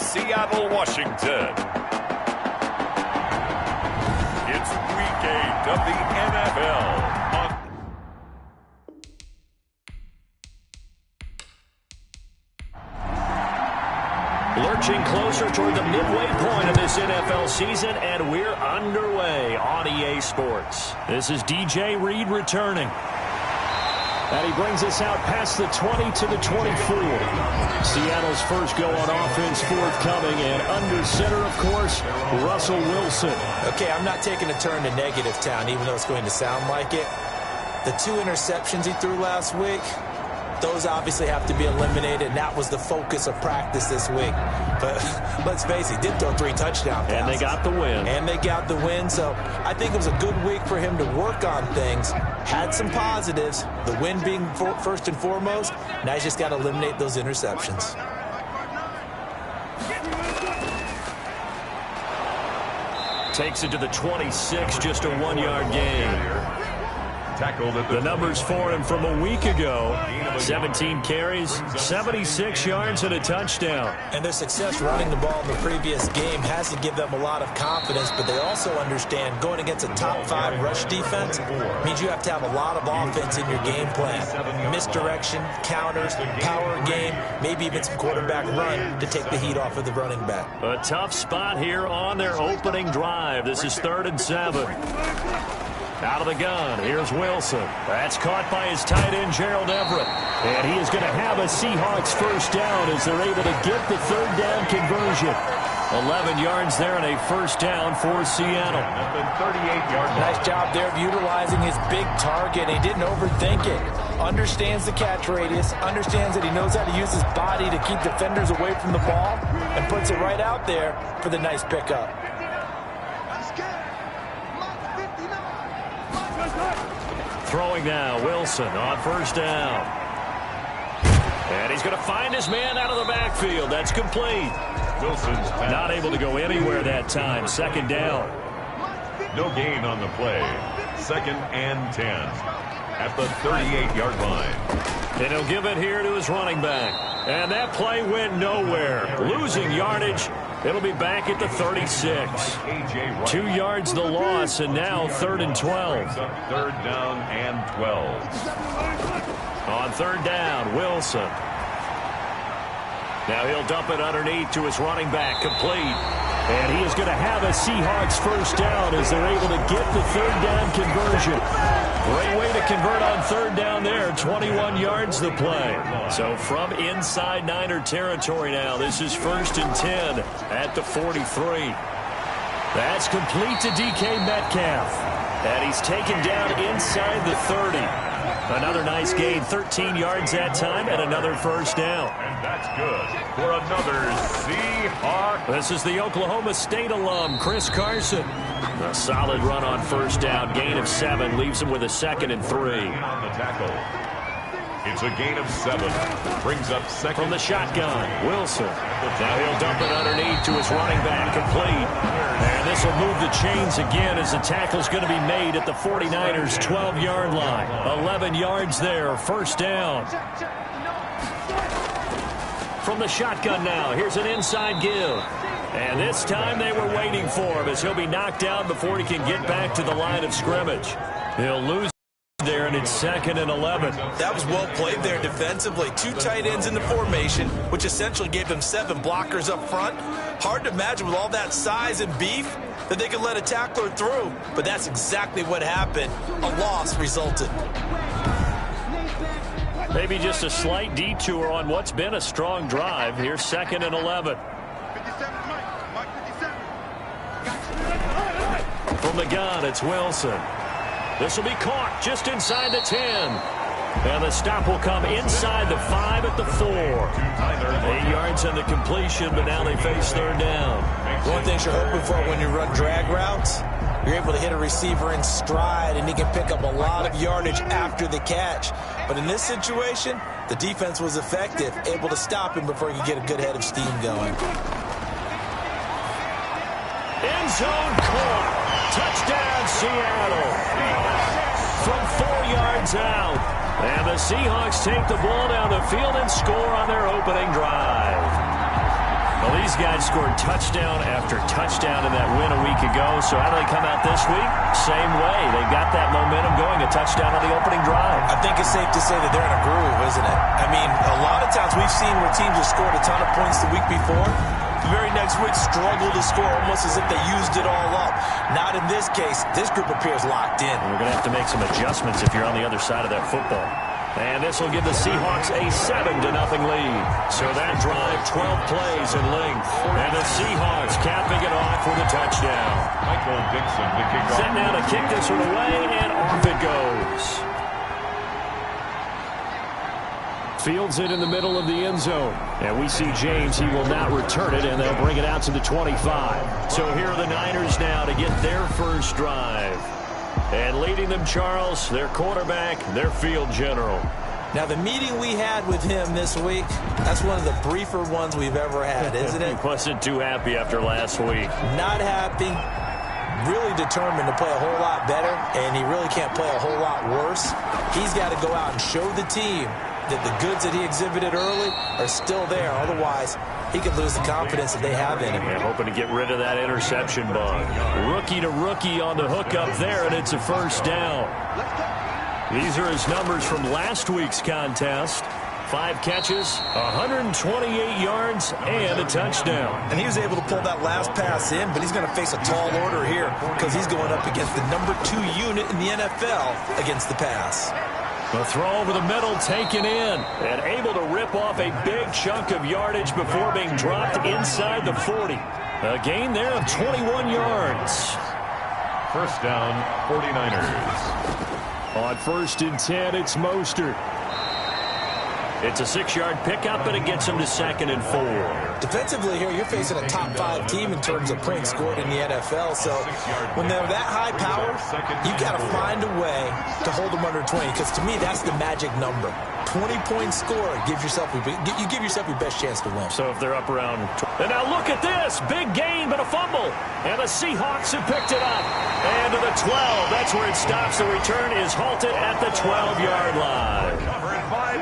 Seattle, Washington. It's Week 8 of the NFL. Lurching closer toward the midway point of this NFL season, and we're underway on EA Sports. This is DJ Reed returning. And he brings us out past the 20 to the 24. Seattle's first go on offense forthcoming, and under center, of course, Russell Wilson. Okay, I'm not taking a turn to negative town, even though it's going to sound like it. The 2 interceptions he threw last week, those obviously have to be eliminated, and that was the focus of practice this week. But let's face it, he did throw 3 touchdown passes. And they got the win. And they got the win, so I think it was a good week for him to work on things. Had some positives, the win being first and foremost. Now he's just got to eliminate those interceptions. Takes it to the 26, just a 1-yard gain. The numbers for him from a week ago: 17 carries, 76 yards, and a touchdown. And their success running the ball in the previous game has to give them a lot of confidence, but they also understand going against a top 5 rush defense means you have to have a lot of offense in your game plan. Misdirection, counters, power game, maybe even some quarterback run to take the heat off of the running back. A tough spot here on their opening drive. This is 3rd and 7. Out of the gun, here's Wilson. That's caught by his tight end, Gerald Everett. And he is going to have a Seahawks first down as they're able to get the 3rd down conversion. 11 yards there and a first down for Seattle. Nice job there of utilizing his big target. He didn't overthink it. Understands the catch radius, understands that he knows how to use his body to keep defenders away from the ball, and puts it right out there for the nice pickup. Throwing now, Wilson on first down. And he's going to find his man out of the backfield. That's complete. Wilson's pass. Not able to go anywhere that time. 2nd down. No gain on the play. 2nd and 10 at the 38-yard line. And he'll give it here to his running back. And that play went nowhere. Losing yardage. It'll be back at the 36. 2 yards the loss, and now 3rd and 12. 3rd down and 12. On 3rd down, Wilson. Now he'll dump it underneath to his running back, complete. And he is going to have a Seahawks first down as they're able to get the 3rd down conversion. Great way to convert on 3rd down there. 21 yards the play. So from inside Niner territory now, this is 1st and 10 at the 43. That's complete to DK Metcalf. And he's taken down inside the 30. Another nice gain, 13 yards that time, and another first down. And that's good for another Seahawks. This is the Oklahoma State alum, Chris Carson. A solid run on first down, gain of 7, leaves him with a 2nd and 3. On the tackle. It's a gain of 7. Brings up 2nd. From the shotgun, Wilson. Now he'll dump it underneath to his running back, complete. And this will move the chains again as the tackle's going to be made at the 49ers' 12-yard line. 11 yards there, first down. From the shotgun now, here's an inside give. And this time they were waiting for him as he'll be knocked down before he can get back to the line of scrimmage. He'll lose there, and it's 2nd and 11. That was well played there defensively. 2 tight ends in the formation, which essentially gave them 7 blockers up front. Hard to imagine with all that size and beef that they could let a tackler through, but that's exactly what happened. A loss resulted. Maybe just a slight detour on what's been a strong drive. Here's 2nd and 11. From the gun, it's Wilson. This will be caught just inside the 10. And the stop will come inside the 5 at the 4. 8 yards on the completion, but now they face 3rd down. One thing you're hoping for when you run drag routes, you're able to hit a receiver in stride, and he can pick up a lot of yardage after the catch. But in this situation, the defense was effective, able to stop him before he could get a good head of steam going. End zone caught. Touchdown, Seattle. From 4 yards out. And the Seahawks take the ball down the field and score on their opening drive. Well, these guys scored touchdown after touchdown in that win a week ago. So how do they come out this week? Same way. They got that momentum going, a touchdown on the opening drive. I think it's safe to say that they're in a groove, isn't it? I mean, a lot of times we've seen where teams have scored a ton of points the week before. The very next week struggle to score almost as if they used it all up. Not in this case. This group appears locked in. And we're going to have to make some adjustments if you're on the other side of that football. And this will give the Seahawks a 7-0 lead. So that drive, 12 plays in length. And the Seahawks capping it off with a touchdown. Michael Dixon to kick off. Set now to kick this one away, and off it goes. Fields it in the middle of the end zone. And we see James. He will not return it, and they'll bring it out to the 25. So here are the Niners now to get their first drive. And leading them, Charles, their quarterback, their field general. Now, the meeting we had with him this week, that's one of the briefer ones we've ever had, isn't it? He wasn't too happy after last week. Not happy. Really determined to play a whole lot better, and he really can't play a whole lot worse. He's got to go out and show the team that the goods that he exhibited early are still there. Otherwise, he could lose the confidence that they have in him. And hoping to get rid of that interception bug. Rookie to rookie on the hook up there, and it's a first down. These are his numbers from last week's contest. 5 catches, 128 yards, and a touchdown. And he was able to pull that last pass in, but he's going to face a tall order here because he's going up against the number 2 unit in the NFL against the pass. The throw over the middle taken in and able to rip off a big chunk of yardage before being dropped inside the 40. A gain there of 21 yards. First down, 49ers. On 1st and 10, it's Mostert. It's a 6-yard pickup, and it gets him to 2nd and 4. Defensively here, you're facing a top 5 team in terms of points scored in the NFL. So when they're that high power, you got to find a way to hold them under 20. Because to me, that's the magic number. 20 points scored gives yourself you give yourself your best chance to win. So if they're up around, and now look at this, big gain but a fumble, and the Seahawks have picked it up. And to the 12, that's where it stops. The return is halted at the 12-yard line.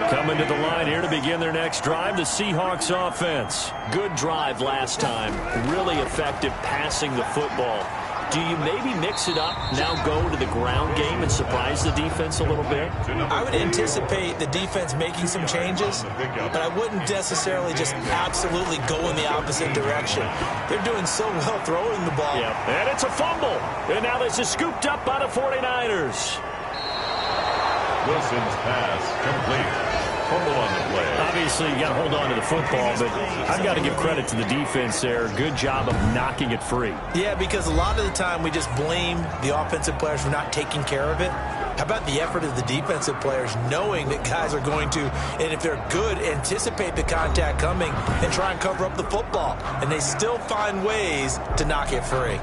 Coming to the line here to begin their next drive, the Seahawks offense. Good drive last time. Really effective passing the football. Do you maybe mix it up, now go to the ground game and surprise the defense a little bit? I would anticipate the defense making some changes, but I wouldn't necessarily just absolutely go in the opposite direction. They're doing so well throwing the ball. Yeah. And it's a fumble. And now this is scooped up by the 49ers. Wilson's pass complete. Fumble on the play. Obviously, you got to hold on to the football, but I've got to give credit to the defense there. Good job of knocking it free. Yeah, because a lot of the time we just blame the offensive players for not taking care of it. How about the effort of the defensive players knowing that guys are going to, and if they're good, anticipate the contact coming and try and cover up the football. And they still find ways to knock it free.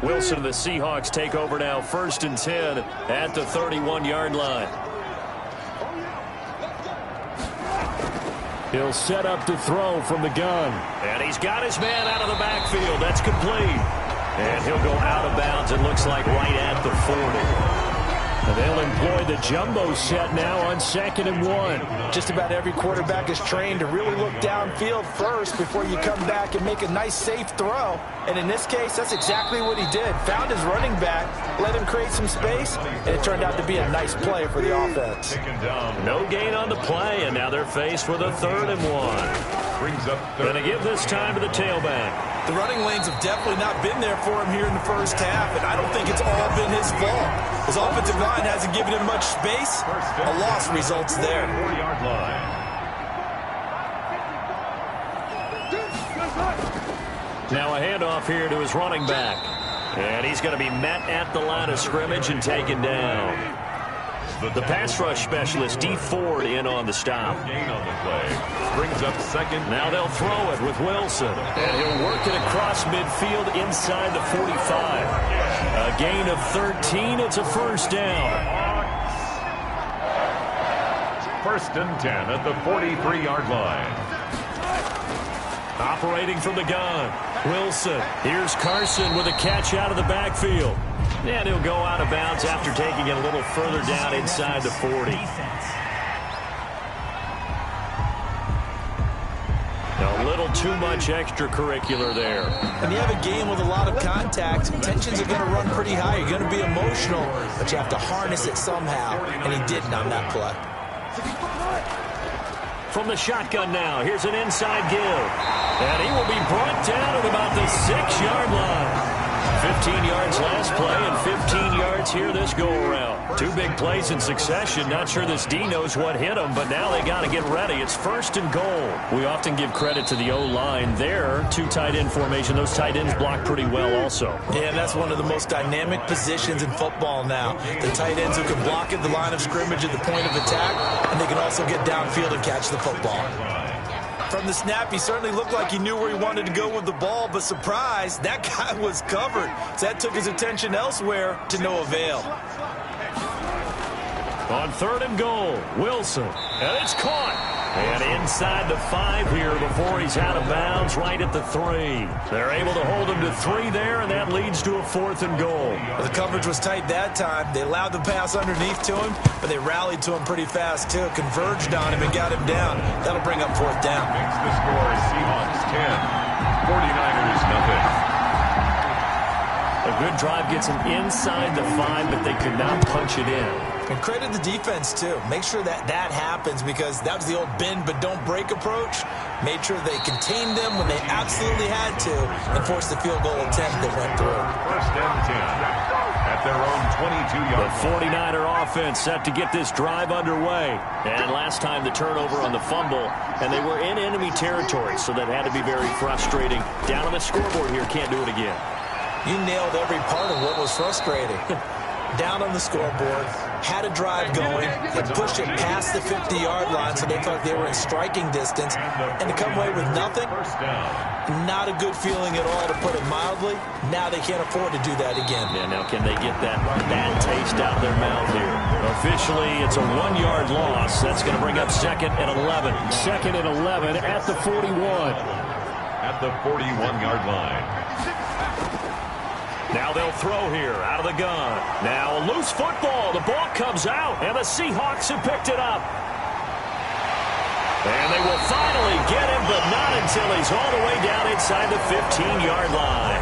Wilson and the Seahawks take over now, 1st and 10 at the 31-yard line. He'll set up to throw from the gun. And he's got his man out of the backfield. That's complete. And he'll go out of bounds, it looks like, right at the 40. And they'll employ the jumbo set now on 2nd and 1. Just about every quarterback is trained to really look downfield first before you come back and make a nice, safe throw. And in this case, that's exactly what he did. Found his running back, let him create some space, and it turned out to be a nice play for the offense. No gain on the play, and now they're faced with a 3rd and 1. Brings up Going to give this time to the tailback. The running lanes have definitely not been there for him here in the first half, and I don't think it's all been his fault. His offensive line hasn't given him much space. A loss results there. 4-yard line. Now a handoff here to his running back. And he's going to be met at the line of scrimmage and taken down. The pass rush specialist, D. Ford, in on the stop. Gain on the play. Brings up 2nd. Now they'll throw it with Wilson. And he'll work it across midfield inside the 45. A gain of 13. It's a first down. 1st and 10 at the 43-yard line. Operating from the gun, Wilson. Here's Carson with a catch out of the backfield. And he'll go out of bounds after taking it a little further down inside the 40. A little too much extracurricular there. When you have a game with a lot of contact, tensions are going to run pretty high. You're going to be emotional, but you have to harness it somehow, and he didn't on that play. From the shotgun now, here's an inside give. And he will be brought down at about the 6-yard line. 15 yards last play and 15 yards here this go-around. 2 big plays in succession. Not sure this D knows what hit him, but now they got to get ready. It's 1st and goal. We often give credit to the O-line there. 2 tight end formation. Those tight ends block pretty well also. Yeah, and that's one of the most dynamic positions in football now. The tight ends who can block at the line of scrimmage at the point of attack, and they can also get downfield and catch the football. From the snap, he certainly looked like he knew where he wanted to go with the ball, but surprise, that guy was covered. So that took his attention elsewhere to no avail. On 3rd and goal, Wilson, and it's caught. And inside the 5 here before he's out of bounds, right at the 3. They're able to hold him to 3 there, and that leads to a 4th and goal. Well, the coverage was tight that time. They allowed the pass underneath to him, but they rallied to him pretty fast, too. Converged on him and got him down. That'll bring up 4th down. The score is Seahawks 10, 49ers nothing. A good drive gets him inside the 5, but they could not punch it in. And credit the defense, too. Make sure that happens, because that was the old bend but don't break approach. Made sure they contained them when they absolutely had to and forced the field goal attempt that went through. 1st and 10 at their own 22-yard line. The 49er offense set to get this drive underway. And last time the turnover on the fumble, and they were in enemy territory, so that had to be very frustrating. Down on the scoreboard here, can't do it again. You nailed every part of what was frustrating. Down on the scoreboard, had a drive going, had pushed it past the 50-yard line, so they felt they were in striking distance, and to come away with nothing, not a good feeling at all, to put it mildly. Now they can't afford to do that again. Yeah, now can they get that bad taste out their mouth here? Officially, it's a 1-yard loss. That's going to bring up 2nd and 11. 2nd and 11 at the 41. At the 41-yard line. Now they'll throw here out of the gun. Now a loose football. The ball comes out, and the Seahawks have picked it up. And they will finally get him, but not until he's all the way down inside the 15-yard line.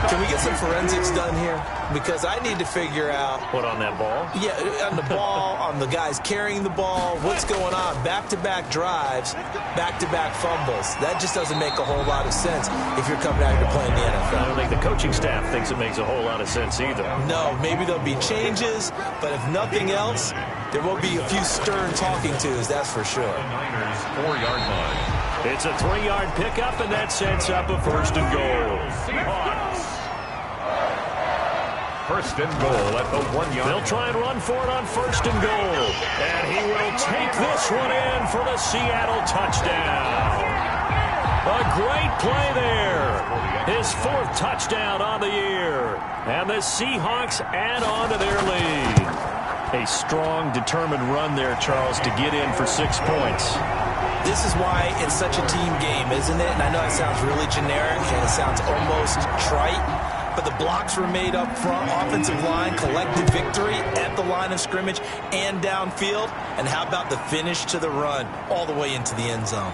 Can we get some forensics done here? Because I need to figure out... What, on that ball? Yeah, on the ball, on the guys carrying the ball, what's going on? Back-to-back drives, back-to-back fumbles. That just doesn't make a whole lot of sense if you're coming out here to play in the NFL. I don't think the coaching staff thinks it makes a whole lot of sense either. No, maybe there'll be changes, but if nothing else, there will be a few stern talking tos, that's for sure. Niners 4-yard line. It's a 3-yard pickup, and that sets up a 1st and goal. Seahawks. 1st and goal at the 1-yard. They'll try and run for it on 1st and goal. And he will take this one in for the Seattle touchdown. A great play there. His 4th touchdown on the year. And the Seahawks add on to their lead. A strong, determined run there, Charles, to get in for 6 points. This is why it's such a team game, isn't it? And I know it sounds really generic and it sounds almost trite, but the blocks were made up front, offensive line, collective victory at the line of scrimmage and downfield. And how about the finish to the run all the way into the end zone?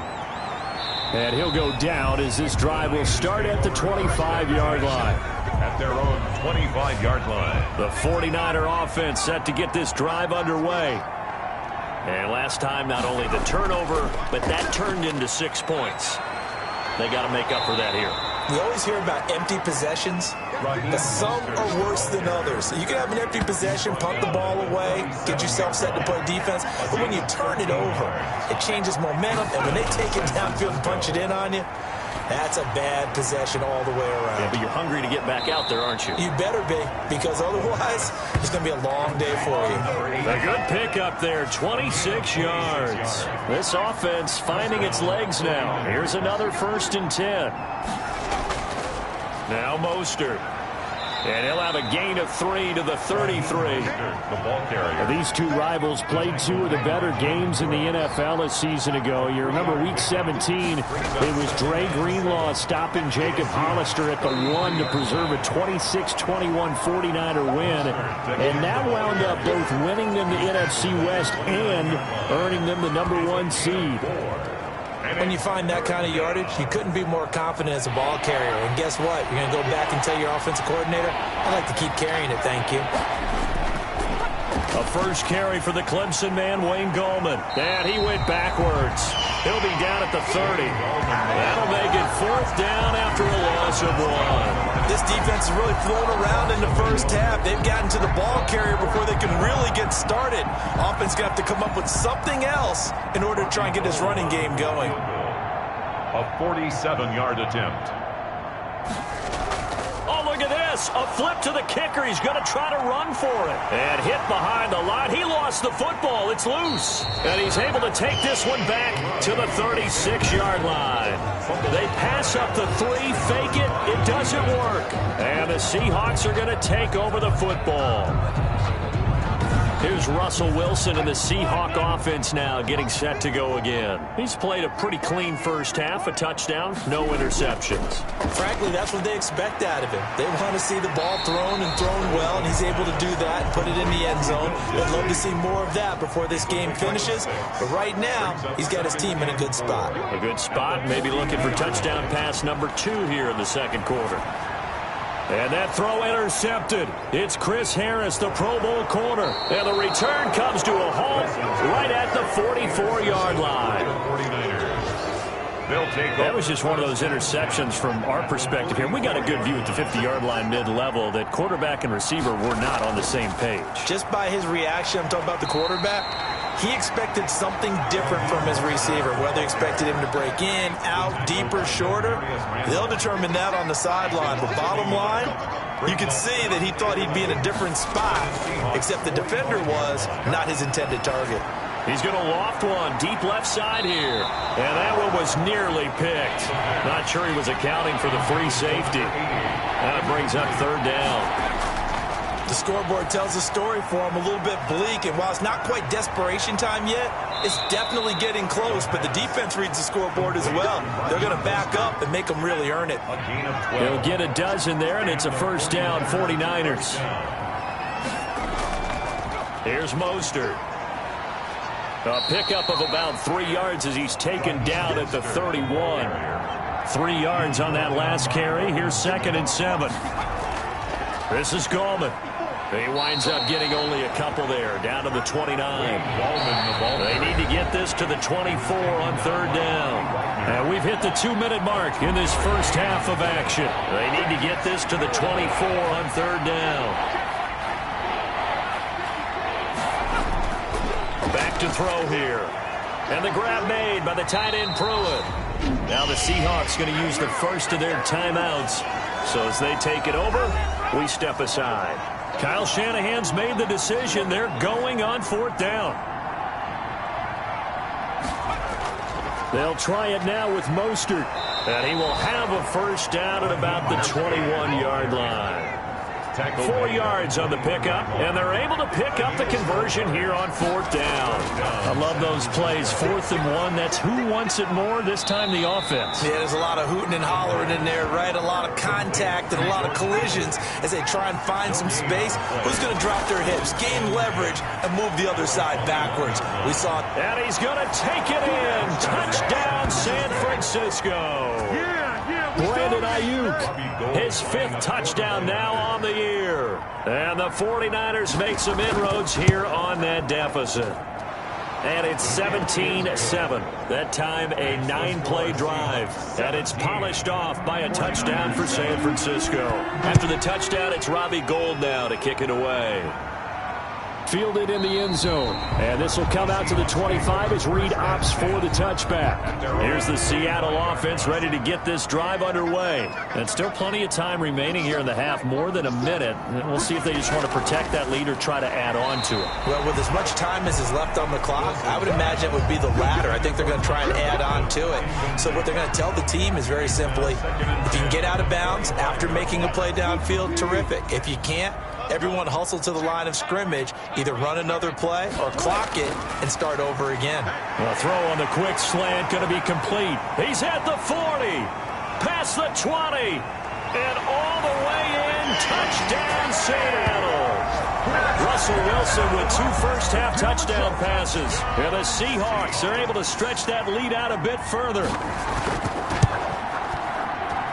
And he'll go down as this drive will start at the 25-yard line. At their own 25-yard line. The 49er offense set to get this drive underway. And last time, not only the turnover, but that turned into 6 points. They got to make up for that here. We always hear about empty possessions, but some are worse than others. You can have an empty possession, punt the ball away, get yourself set to play defense, but when you turn it over, it changes momentum, and when they take it downfield and punch it in on you, that's a bad possession all the way around. Yeah, but you're hungry to get back out there, aren't you? You better be, because otherwise, it's going to be a long day for you. A good pickup there, 26 yards. This offense finding its legs now. Here's another 1st and 10. Now Mostert. And he'll have a gain of 3 to the 33. The ball carrier. These two rivals played two of the better games in the NFL a season ago. You remember Week 17, it was Dre Greenlaw stopping Jacob Hollister at the 1 to preserve a 26-21 49er win. And that wound up both winning them the NFC West and earning them the #1 seed. When you find that kind of yardage, you couldn't be more confident as a ball carrier. And guess what? You're going to go back and tell your offensive coordinator, I'd like to keep carrying it, thank you. A first carry for the Clemson man, Wayne Gallman. And he went backwards. He'll be down at the 30. That'll make it 4th down after a loss of 1. This defense is really flown around in the first half. They've gotten to the ball carrier before they can really get started. Offense going to have to come up with something else in order to try and get this running game going. A 47-yard attempt. Oh, look at this. A flip to the kicker. He's going to try to run for it. And hit behind the line. He lost the football. It's loose. And he's able to take this one back to the 36-yard line. They pass up the 3, fake it. It doesn't work. And the Seahawks are going to take over the football. Here's Russell Wilson in the Seahawk offense now getting set to go again. He's played a pretty clean first half, a touchdown, no interceptions. Frankly, that's what they expect out of him. They want to see the ball thrown and thrown well, and he's able to do that and put it in the end zone. They'd love to see more of that before this game finishes. But right now, he's got his team in a good spot. A good spot, maybe looking for touchdown pass number 2 here in the second quarter. And that throw intercepted. It's Chris Harris, the Pro Bowl corner. And the return comes to a halt right at the 44-yard line. That was just one of those interceptions from our perspective here. We got a good view at the 50-yard line mid-level that quarterback and receiver were not on the same page. Just by his reaction, I'm talking about the quarterback, he expected something different from his receiver. Whether he expected him to break in, out, deeper, shorter, they'll determine that on the sideline. But bottom line, you could see that he thought he'd be in a different spot, except the defender was not his intended target. He's going to loft one deep left side here. And that one was nearly picked. Not sure he was accounting for the free safety. That brings up 3rd down. The scoreboard tells a story for him, a little bit bleak, and while it's not quite desperation time yet, it's definitely getting close, but the defense reads the scoreboard as well. They're going to back up and make them really earn it. They'll get a dozen there, and it's a 1st down, 49ers. Here's Mostert. A pickup of about 3 yards as he's taken down at the 31. 3 yards on that last carry. Here's 2nd and 7. This is Gallman. He winds up getting only a couple there, down to the 29. They need to get this to the 24 on 3rd down. And we've hit the 2-minute mark in this first half of action. They need to get this to the 24 on 3rd down. Back to throw here. And the grab made by the tight end Pruitt. Now the Seahawks going to use the first of their timeouts. So as they take it over, we step aside. Kyle Shanahan's made the decision. They're going on 4th down. They'll try it now with Mostert. And he will have a 1st down at about the 21-yard line. 4 yards on the pickup, and they're able to pick up the conversion here on 4th down. I love those plays. 4th and 1, that's who wants it more, this time the offense. Yeah, there's a lot of hooting and hollering in there, right? A lot of contact and a lot of collisions as they try and find some space. Who's going to drop their hips, gain leverage, and move the other side backwards? We saw it. And he's going to take it in. Touchdown, San Francisco. Brandon Ayuk, his 5th touchdown now on the year. And the 49ers make some inroads here on that deficit. And it's 17-7. That time a 9-play drive. And it's polished off by a touchdown for San Francisco. After the touchdown, it's Robbie Gould now to kick it away. Fielded in the end zone. And this will come out to the 25 as Reed opts for the touchback. Here's the Seattle offense ready to get this drive underway. And still plenty of time remaining here in the half, more than a minute. And we'll see if they just want to protect that lead or try to add on to it. Well, with as much time as is left on the clock, I would imagine it would be the latter. I think they're going to try and add on to it. So what they're going to tell the team is very simply, if you can get out of bounds after making a play downfield, terrific. If you can't, everyone hustle to the line of scrimmage, either run another play or clock it and start over again. A throw on the quick slant going to be complete. He's at the 40, past the 20, and all the way in. Touchdown, Seattle. Russell Wilson with 2 first-half touchdown passes. And the Seahawks are able to stretch that lead out a bit further.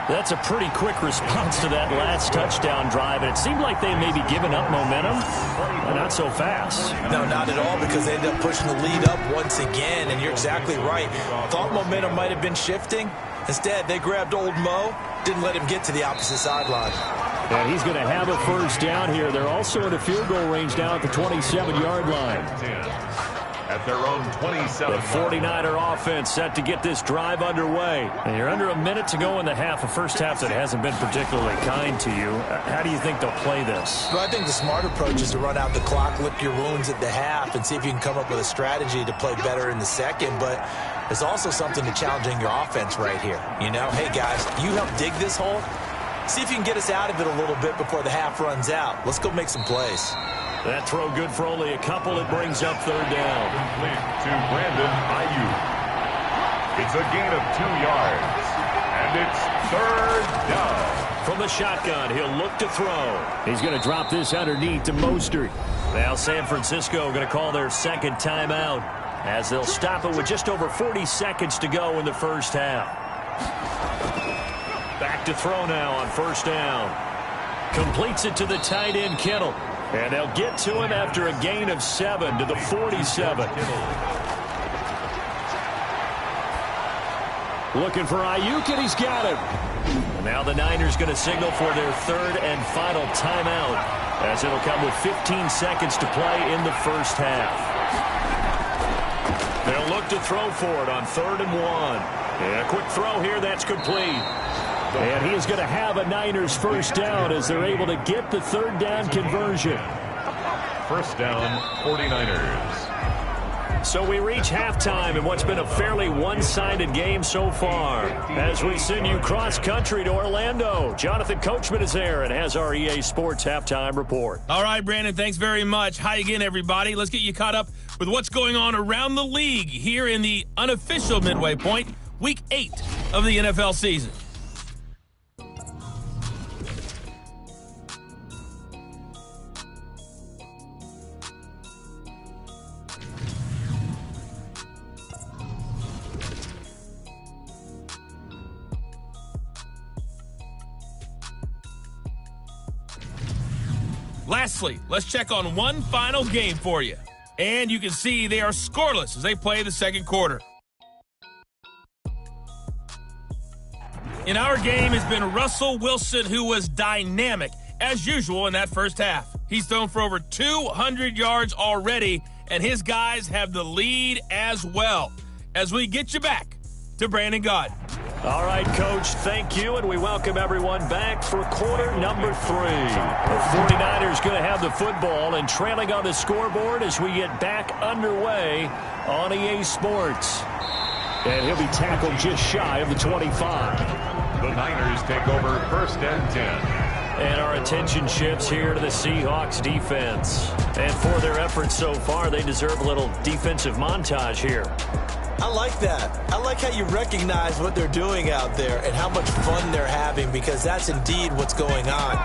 That's a pretty quick response to that last touchdown drive, and it seemed like they may be giving up momentum, but not so fast. No, not at all, because they ended up pushing the lead up once again, and you're exactly right. Thought momentum might have been shifting. Instead, they grabbed old Mo, didn't let him get to the opposite sideline. And he's going to have a first down here. They're also in a field goal range now at the 27-yard line. At their own 27. The 49er offense set to get this drive underway. And you're under a minute to go in the half, a first half that hasn't been particularly kind to you. How do you think they'll play this? Well, I think the smart approach is to run out the clock, lick your wounds at the half, and see if you can come up with a strategy to play better in the second. But there's also something to challenging your offense right here. You know, hey, guys, you help dig this hole. See if you can get us out of it a little bit before the half runs out. Let's go make some plays. That throw good for only a couple. It brings up third down. Complete to Brandon Ayuk. It's a gain of 2 yards. And it's third down. From the shotgun, he'll look to throw. He's going to drop this underneath to Mostert. Now San Francisco going to call their second timeout as they'll stop it with just over 40 seconds to go in the first half. Back to throw now on first down. Completes it to the tight end, Kittle. And they'll get to him after a gain of 7 to the 47. Looking for Ayuk, and he's got him. And now the Niners going to signal for their third and final timeout, as it'll come with 15 seconds to play in the first half. They'll look to throw for it on 3rd and 1. And a quick throw here, that's complete. And he is going to have a Niners first down as they're able to get the third down conversion. First down, 49ers. So we reach halftime in what's been a fairly one-sided game so far. As we send you cross-country to Orlando, Jonathan Coachman is there and has our EA Sports halftime report. All right, Brandon, thanks very much. Hi again, everybody. Let's get you caught up with what's going on around the league here in the unofficial midway point, Week 8 of the NFL season. Lastly, let's check on one final game for you. And you can see they are scoreless as they play the second quarter. In our game has been Russell Wilson, who was dynamic, as usual, in that first half. He's thrown for over 200 yards already, and his guys have the lead as well. As we get you back to Brandon Gaudin. All right, Coach, thank you, and we welcome everyone back for quarter number 3. The 49ers going to have the football and trailing on the scoreboard as we get back underway on EA Sports. And he'll be tackled just shy of the 25. The Niners take over first and 10. And our attention shifts here to the Seahawks defense. And for their efforts so far, they deserve a little defensive montage here. I like that. I like how you recognize what they're doing out there and how much fun they're having, because that's indeed what's going on.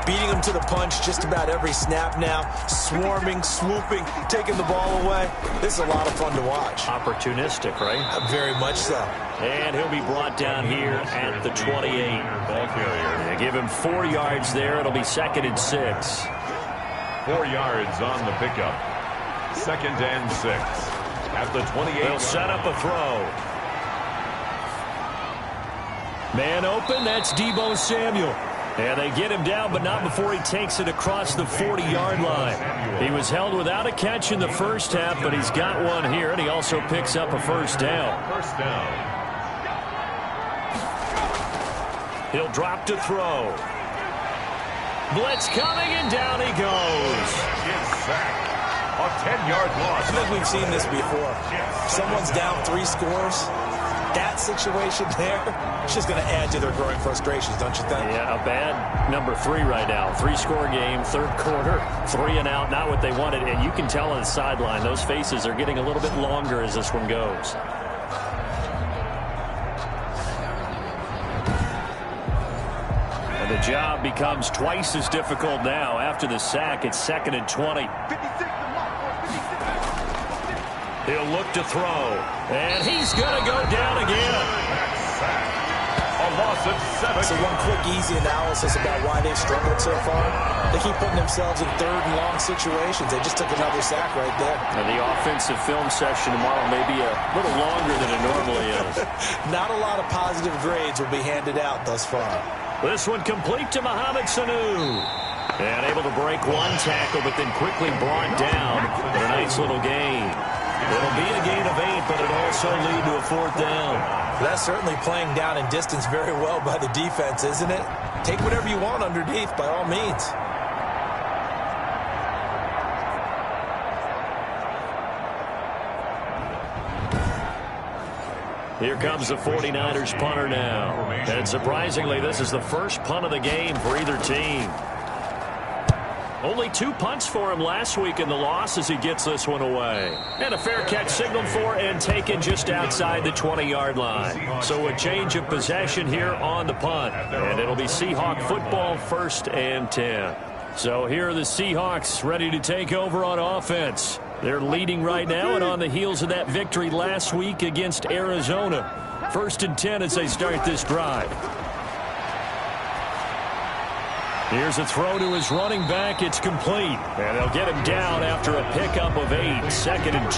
Beating them to the punch just about every snap now, swarming, swooping, taking the ball away. This is a lot of fun to watch. Opportunistic, right? Very much so. And he'll be brought down here at the 28. Ball carrier. They give him 4 yards there. It'll be 2nd and 6. 4 yards on the pickup. 2nd and 6. At the 28. They'll set up a throw. Man open, that's Deebo Samuel. And they get him down, but not before he takes it across the 40-yard line. He was held without a catch in the first half, but he's got one here, and he also picks up a first down. He'll drop to throw. Blitz coming, and down he goes. A 10-yard loss. I think we've seen this before. Someone's down 3 scores. That situation there, it's just going to add to their growing frustrations, don't you think? Yeah, a bad number 3 right now. 3-score game, third quarter, 3 and out, not what they wanted. And you can tell on the sideline, those faces are getting a little bit longer as this one goes. And the job becomes twice as difficult now. After the sack, it's 2nd and 20. He'll look to throw, and he's going to go down again. A loss of 7. So one quick, easy analysis about why they've struggled so far. They keep putting themselves in 3rd and long situations. They just took another sack right there. And the offensive film session tomorrow may be a little longer than it normally is. Not a lot of positive grades will be handed out thus far. This one complete to Mohamed Sanu. And able to break one tackle, but then quickly brought down for a nice little gain. It'll be a gain of 8, but it'll also lead to a 4th down. That's certainly playing down in distance very well by the defense, isn't it? Take whatever you want underneath, by all means. Here comes the 49ers punter now. And surprisingly, this is the first punt of the game for either team. Only 2 punts for him last week in the loss as he gets this one away. And a fair catch signaled for and taken just outside the 20-yard line. So a change of possession here on the punt. And it'll be Seahawk football, 1st and 10. So here are the Seahawks ready to take over on offense. They're leading right now and on the heels of that victory last week against Arizona. 1st and 10 as they start this drive. Here's a throw to his running back. It's complete. And they'll get him down after a pickup of 8. 2nd and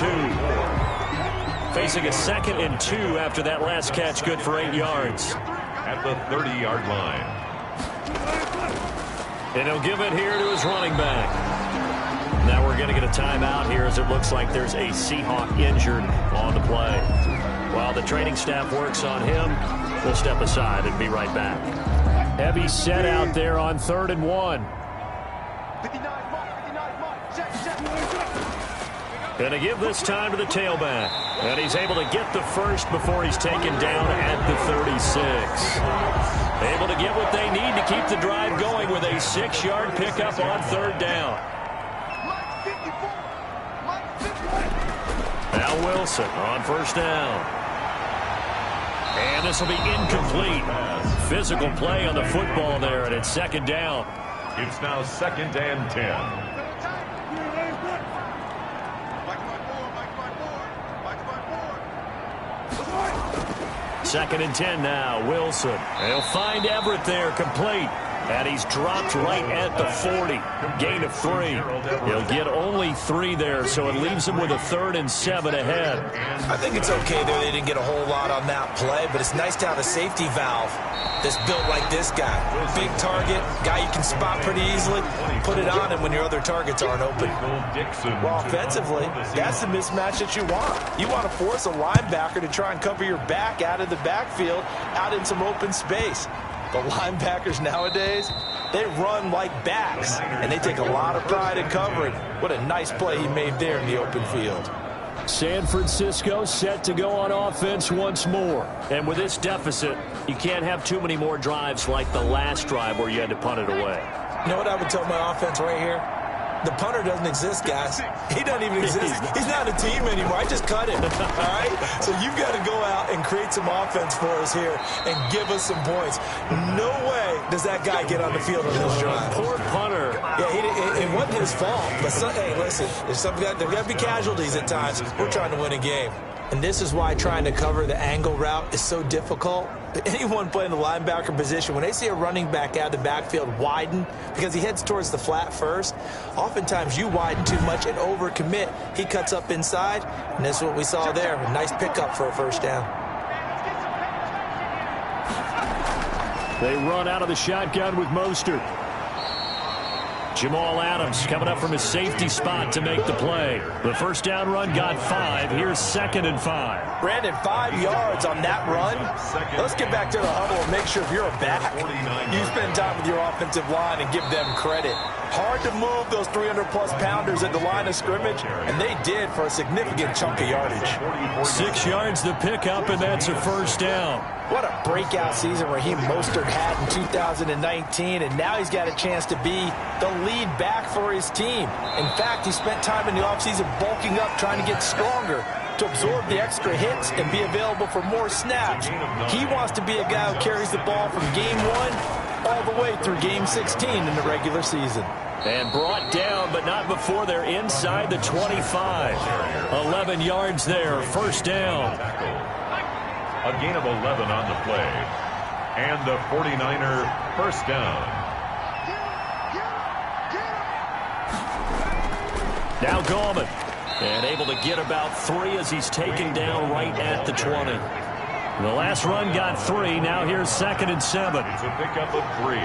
2. Facing a 2nd and 2 after that last catch, good for 8 yards. At the 30-yard line. And he'll give it here to his running back. Now we're going to get a timeout here as it looks like there's a Seahawk injured on the play. While the training staff works on him, we'll step aside and be right back. Heavy set out there on 3rd and 1. Going to give this time to the tailback. And he's able to get the first before he's taken down at the 36. Able to get what they need to keep the drive going with a 6-yard pickup on 3rd down. Now Wilson on 1st down. And this will be incomplete. Physical play on the football there, and it's 2nd down. It's now 2nd and 10. 2nd and 10 now. Wilson. They'll find Everett there, complete. And he's dropped right at the 40. Gain of 3. He'll get only 3 there, so it leaves him with a 3rd and 7 ahead. I think it's okay there. They didn't get a whole lot on that play, but it's nice to have a safety valve that's built like this guy. Big target, guy you can spot pretty easily. Put it on him when your other targets aren't open. Well, offensively, that's the mismatch that you want. You want to force a linebacker to try and cover your back out of the backfield, out in some open space. The linebackers nowadays, they run like backs, and they take a lot of pride in covering. What a nice play he made there in the open field. San Francisco set to go on offense once more. And with this deficit, you can't have too many more drives like the last drive where you had to punt it away. You know what I would tell my offense right here? The punter doesn't exist, guys. He doesn't even exist. He's not a team anymore. I just cut him, all right? So you've got to go out and create some offense for us here and give us some points. No way does that guy get on the field on this drive. Poor punter. Yeah, it wasn't his fault. But, hey, listen, there's got to be casualties at times. We're trying to win a game. And this is why trying to cover the angle route is so difficult. Anyone playing the linebacker position, when they see a running back out of the backfield widen because he heads towards the flat first, oftentimes you widen too much and overcommit. He cuts up inside, and this is what we saw there. A nice pickup for a 1st down. They run out of the shotgun with Mostert. Jamal Adams coming up from his safety spot to make the play. The first down run got 5. Here's 2nd and 5. Brandon, 5 yards on that run. Let's get back to the huddle and make sure if you're a back, you spend time with your offensive line and give them credit. Hard to move those 300-plus pounders at the line of scrimmage, and they did for a significant chunk of yardage. 6 yards the pickup, and that's a first down. What a breakout season Raheem Mostert had in 2019, and now he's got a chance to be the lead back for his team. In fact, he spent time in the offseason bulking up, trying to get stronger to absorb the extra hits and be available for more snaps. He wants to be a guy who carries the ball from game 1 all the way through game 16 in the regular season. And brought down, but not before they're inside the 25. 11 yards there, first down. A gain of 11 on the play. And the 49er first down. Now Gallman. And able to get about 3 as he's taken down right at the 20. The last run got 3. Now here's 2nd and 7. It's a pickup of 3.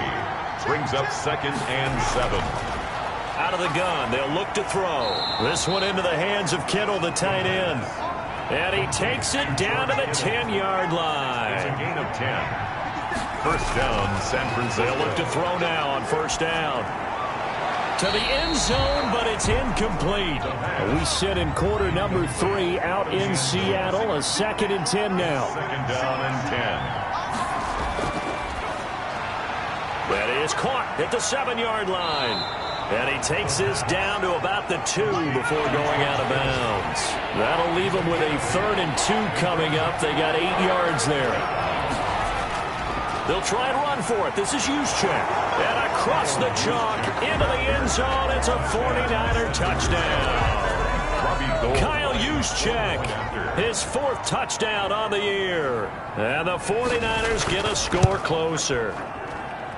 Brings up 2nd and 7. Out of the gun. They'll look to throw. This one into the hands of Kittle, the tight end. And he takes it down to the 10-yard line. It's a gain of 10. First down, San Francisco. They'll look to throw now on first down. To the end zone, but it's incomplete. We sit in quarter number 3 out in Seattle. A 2nd and 10 now. 2nd down and 10. That is caught at the 7-yard line. And he takes this down to about the 2 before going out of bounds. That'll leave them with a 3rd and 2 coming up. They got 8 yards there. They'll try and run for it. This is Juszczyk. And across the chalk into the end zone. It's a 49er touchdown. Kyle Juszczyk, his 4th touchdown on the year. And the 49ers get a score closer.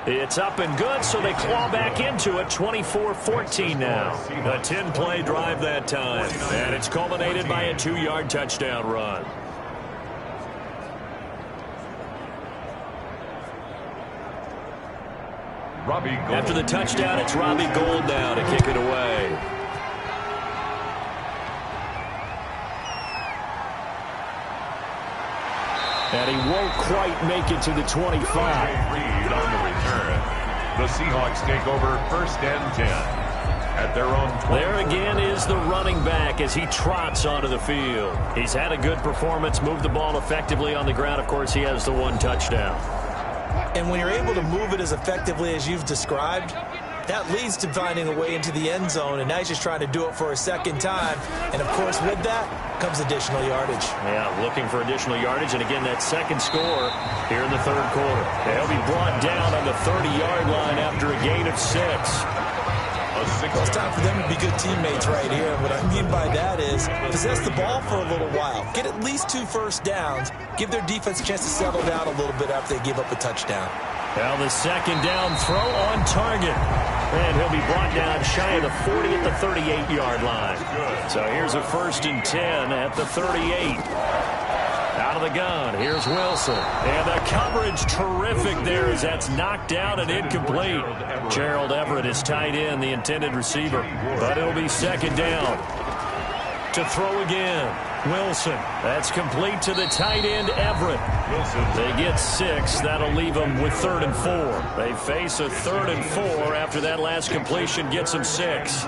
It's up and good, so they claw back into it, 24-14 now. A 10-play drive that time, and it's culminated by a 2-yard touchdown run. After the touchdown, it's Robbie Gould now to kick it away. And he won't quite make it to the 25. Reed on the return. The Seahawks take over 1st and 10 at their own 20. There again is the running back as he trots onto the field. He's had a good performance, moved the ball effectively on the ground. Of course, he has the 1 touchdown. And when you're able to move it as effectively as you've described, that leads to finding a way into the end zone, and now he's just trying to do it for a 2nd time. And, of course, with that comes additional yardage. Yeah, looking for additional yardage, and again, that 2nd score here in the 3rd quarter. He'll be brought down on the 30-yard line after a gain of 6. Well, it's time for them to be good teammates right here. And what I mean by that is possess the ball for a little while. Get at least 2 first downs. Give their defense a chance to settle down a little bit after they give up a touchdown. Now the 2nd down throw on target. And he'll be brought down shy of the 40 at the 38-yard line. So here's a 1st and 10 at the 38. Out of the gun, here's Wilson. And the coverage terrific there as that's knocked down and incomplete. Gerald Everett is tight end, the intended receiver. But it'll be 2nd down. To throw again. Wilson. That's complete to the tight end, Everett. They get 6. That'll leave them with 3rd and 4. They face a 3rd and 4 after that last completion gets them 6.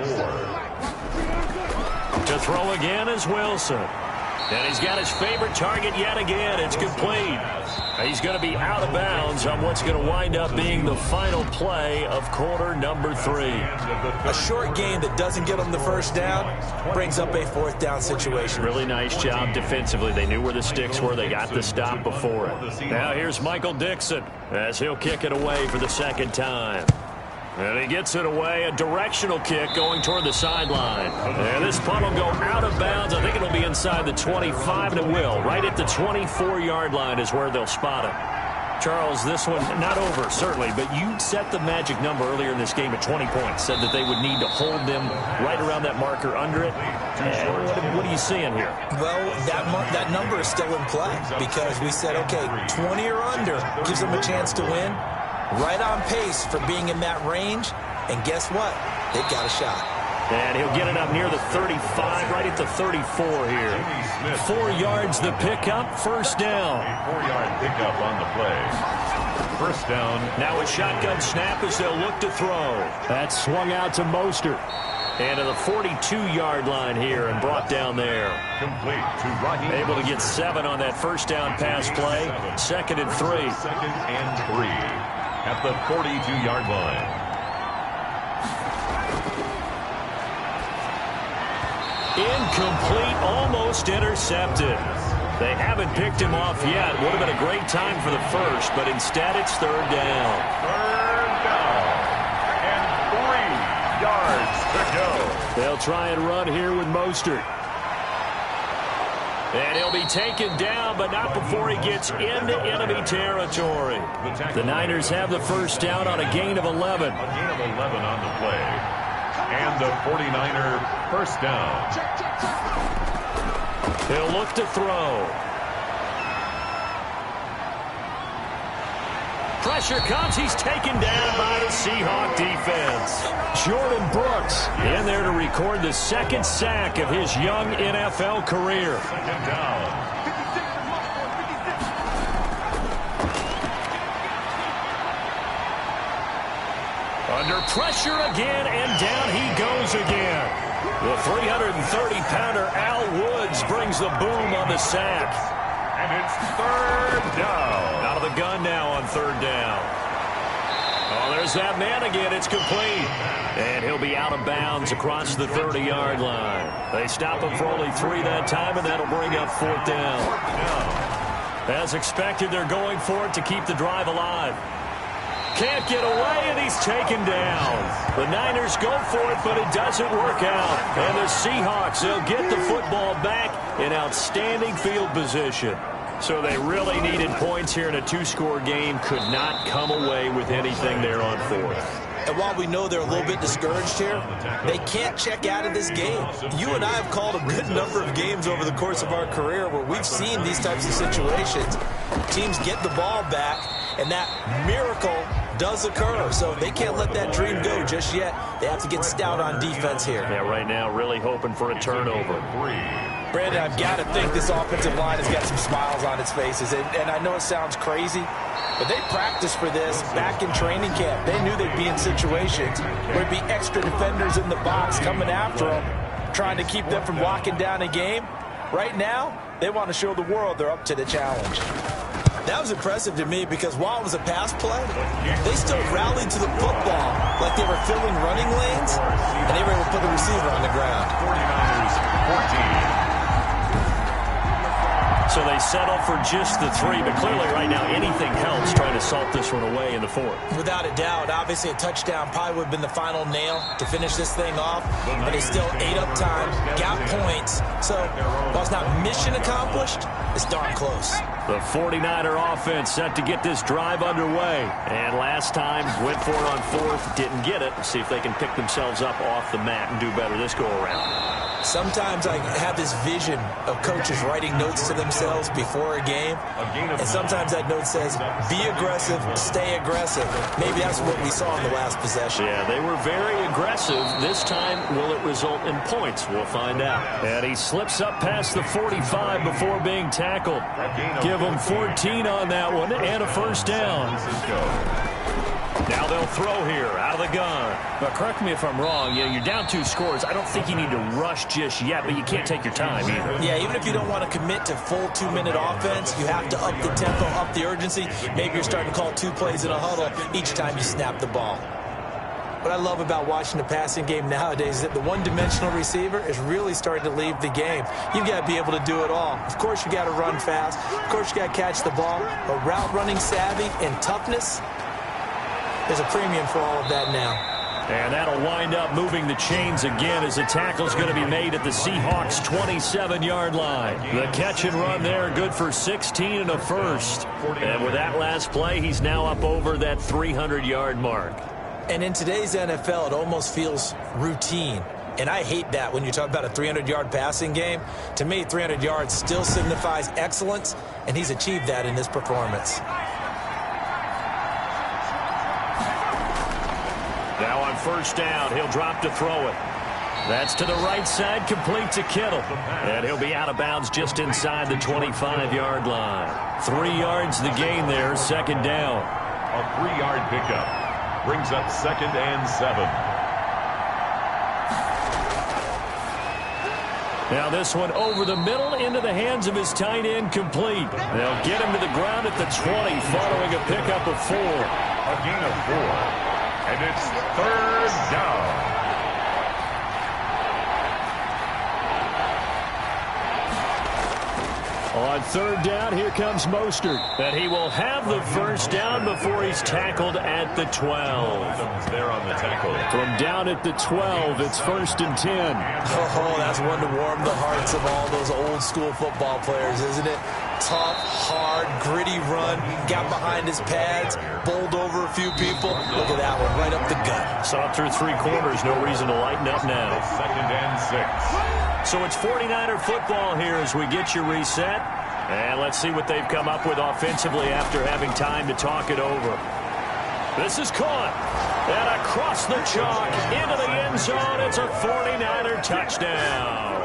To throw again is Wilson. And he's got his favorite target yet again. It's complete. He's going to be out of bounds on what's going to wind up being the final play of quarter number 3. A short game that doesn't get them the first down brings up a 4th down situation. Really nice job defensively. They knew where the sticks were. They got the stop before it. Now here's Michael Dixon as he'll kick it away for the 2nd time. And he gets it away, a directional kick going toward the sideline. And this punt will go out of bounds. I think it'll be inside the 25, and it will. Right at the 24-yard line is where they'll spot it. Charles, this one not over, certainly, but you set the magic number earlier in this game at 20 points. Said that they would need to hold them right around that marker under it. And what are you seeing here? Well, that number is still in play because we said, okay, 20 or under gives them a chance to win. Right on pace for being in that range. And guess what? They've got a shot. And he'll get it up near the 35, right at the 34 here. 4 yards the pickup, first down. A 4-yard pickup on the play. First down. Now a shotgun snap as they'll look to throw. That's swung out to Mostert. And to the 42-yard line here and brought down there. Complete to Raheem. Able to get 7 on that first down pass play. 2nd and 3. 2nd and 3 at the 42-yard line. Incomplete, almost intercepted. They haven't picked him off yet. Would have been a great time for the first, but instead it's 3rd down. 3rd down and 3 yards to go. They'll try and run here with Mostert. And he'll be taken down, but not before he gets into enemy territory. The Niners have the first down on a gain of 11. A gain of 11 on the play. And the 49er first down. He'll look to throw. Pressure comes. He's taken down by the Seahawk defense. Jordan Brooks in there to record the 2nd sack of his young NFL career. 2nd down. Under pressure again, and down he goes again. The 330-pounder Al Woods brings the boom on the sack. And it's 3rd down. Out of the gun now on 3rd down. Oh, there's that man again. It's complete. And he'll be out of bounds across the 30-yard line. They stop him for only 3 that time, and that'll bring up 4th down. As expected, they're going for it to keep the drive alive. Can't get away, and he's taken down. The Niners go for it, but it doesn't work out. And the Seahawks, they'll get the football back in outstanding field position. So they really needed points here in a 2-score game. Could not come away with anything there on 4th. And while we know they're a little bit discouraged here, they can't check out of this game. You and I have called a good number of games over the course of our career where we've seen these types of situations. Teams get the ball back, and that miracle does occur. So they can't let that dream go just yet. They have to get stout on defense here. Yeah, right now really hoping for a turnover. Brandon, I've got to think this offensive line has got some smiles on its faces. And I know it sounds crazy, but they practiced for this back in training camp. They knew they'd be in situations where there'd be extra defenders in the box coming after them, trying to keep them from locking down a game. Right now, they want to show the world they're up to the challenge. That was impressive to me because while it was a pass play, they still rallied to the football like they were filling running lanes, and they were able to put the receiver on the ground. 49ers 14. So they settle for just the 3, but clearly right now anything helps trying to salt this one away in the 4th. Without a doubt, obviously a touchdown probably would have been the final nail to finish this thing off, but they still ate up time, got points. So while it's not mission accomplished, it's darn close. The 49er offense set to get this drive underway. And last time, went for it on 4th, didn't get it. See if they can pick themselves up off the mat and do better this go-around. Sometimes I have this vision of coaches writing notes to themselves before a game, and sometimes that note says, be aggressive, stay aggressive. Maybe that's what we saw in the last possession. Yeah, they were very aggressive. This time, will it result in points? We'll find out. And he slips up past the 45 before being tackled. Give him 14 on that one and a first down. Now they'll throw here out of the gun. But correct me if I'm wrong. You know, you're down 2 scores. I don't think you need to rush just yet, but you can't take your time either. Yeah, even if you don't want to commit to full 2-minute offense, you have to up the tempo, up the urgency. Maybe you're starting to call 2 plays in a huddle each time you snap the ball. What I love about watching the passing game nowadays is that the one-dimensional receiver is really starting to leave the game. You've got to be able to do it all. Of course, you got to run fast. Of course, you got to catch the ball. But route running savvy and toughness, there's a premium for all of that now. And that'll wind up moving the chains again as the tackle's going to be made at the Seahawks' 27-yard line. The catch and run there, good for 16 and a first. And with that last play, he's now up over that 300-yard mark. And in today's NFL, it almost feels routine. And I hate that when you talk about a 300-yard passing game. To me, 300 yards still signifies excellence, and he's achieved that in this performance. Now on first down, he'll drop to throw it. That's to the right side, complete to Kittle. And he'll be out of bounds just inside the 25-yard line. 3 yards the gain there, second down. A 3-yard pickup brings up 2nd and 7. Now this one over the middle into the hands of his tight end, complete. They'll get him to the ground at the 20 following a pickup of 4. A gain of 4. And it's 3rd down. On 3rd down, here comes Mostert. And he will have the first down before he's tackled at the 12. There on the tackle. From down at the 12, it's 1st and 10. Oh, that's one to warm the hearts of all those old school football players, isn't it? Tough, hard, gritty run. Got behind his pads, bowled over a few people. Look at that one, right up the gut. Saw through 3 quarters, no reason to lighten up now. 2nd and 6. So it's 49er football here as we get you reset. And let's see what they've come up with offensively after having time to talk it over. This is caught. And across the chalk into the end zone. It's a 49er touchdown.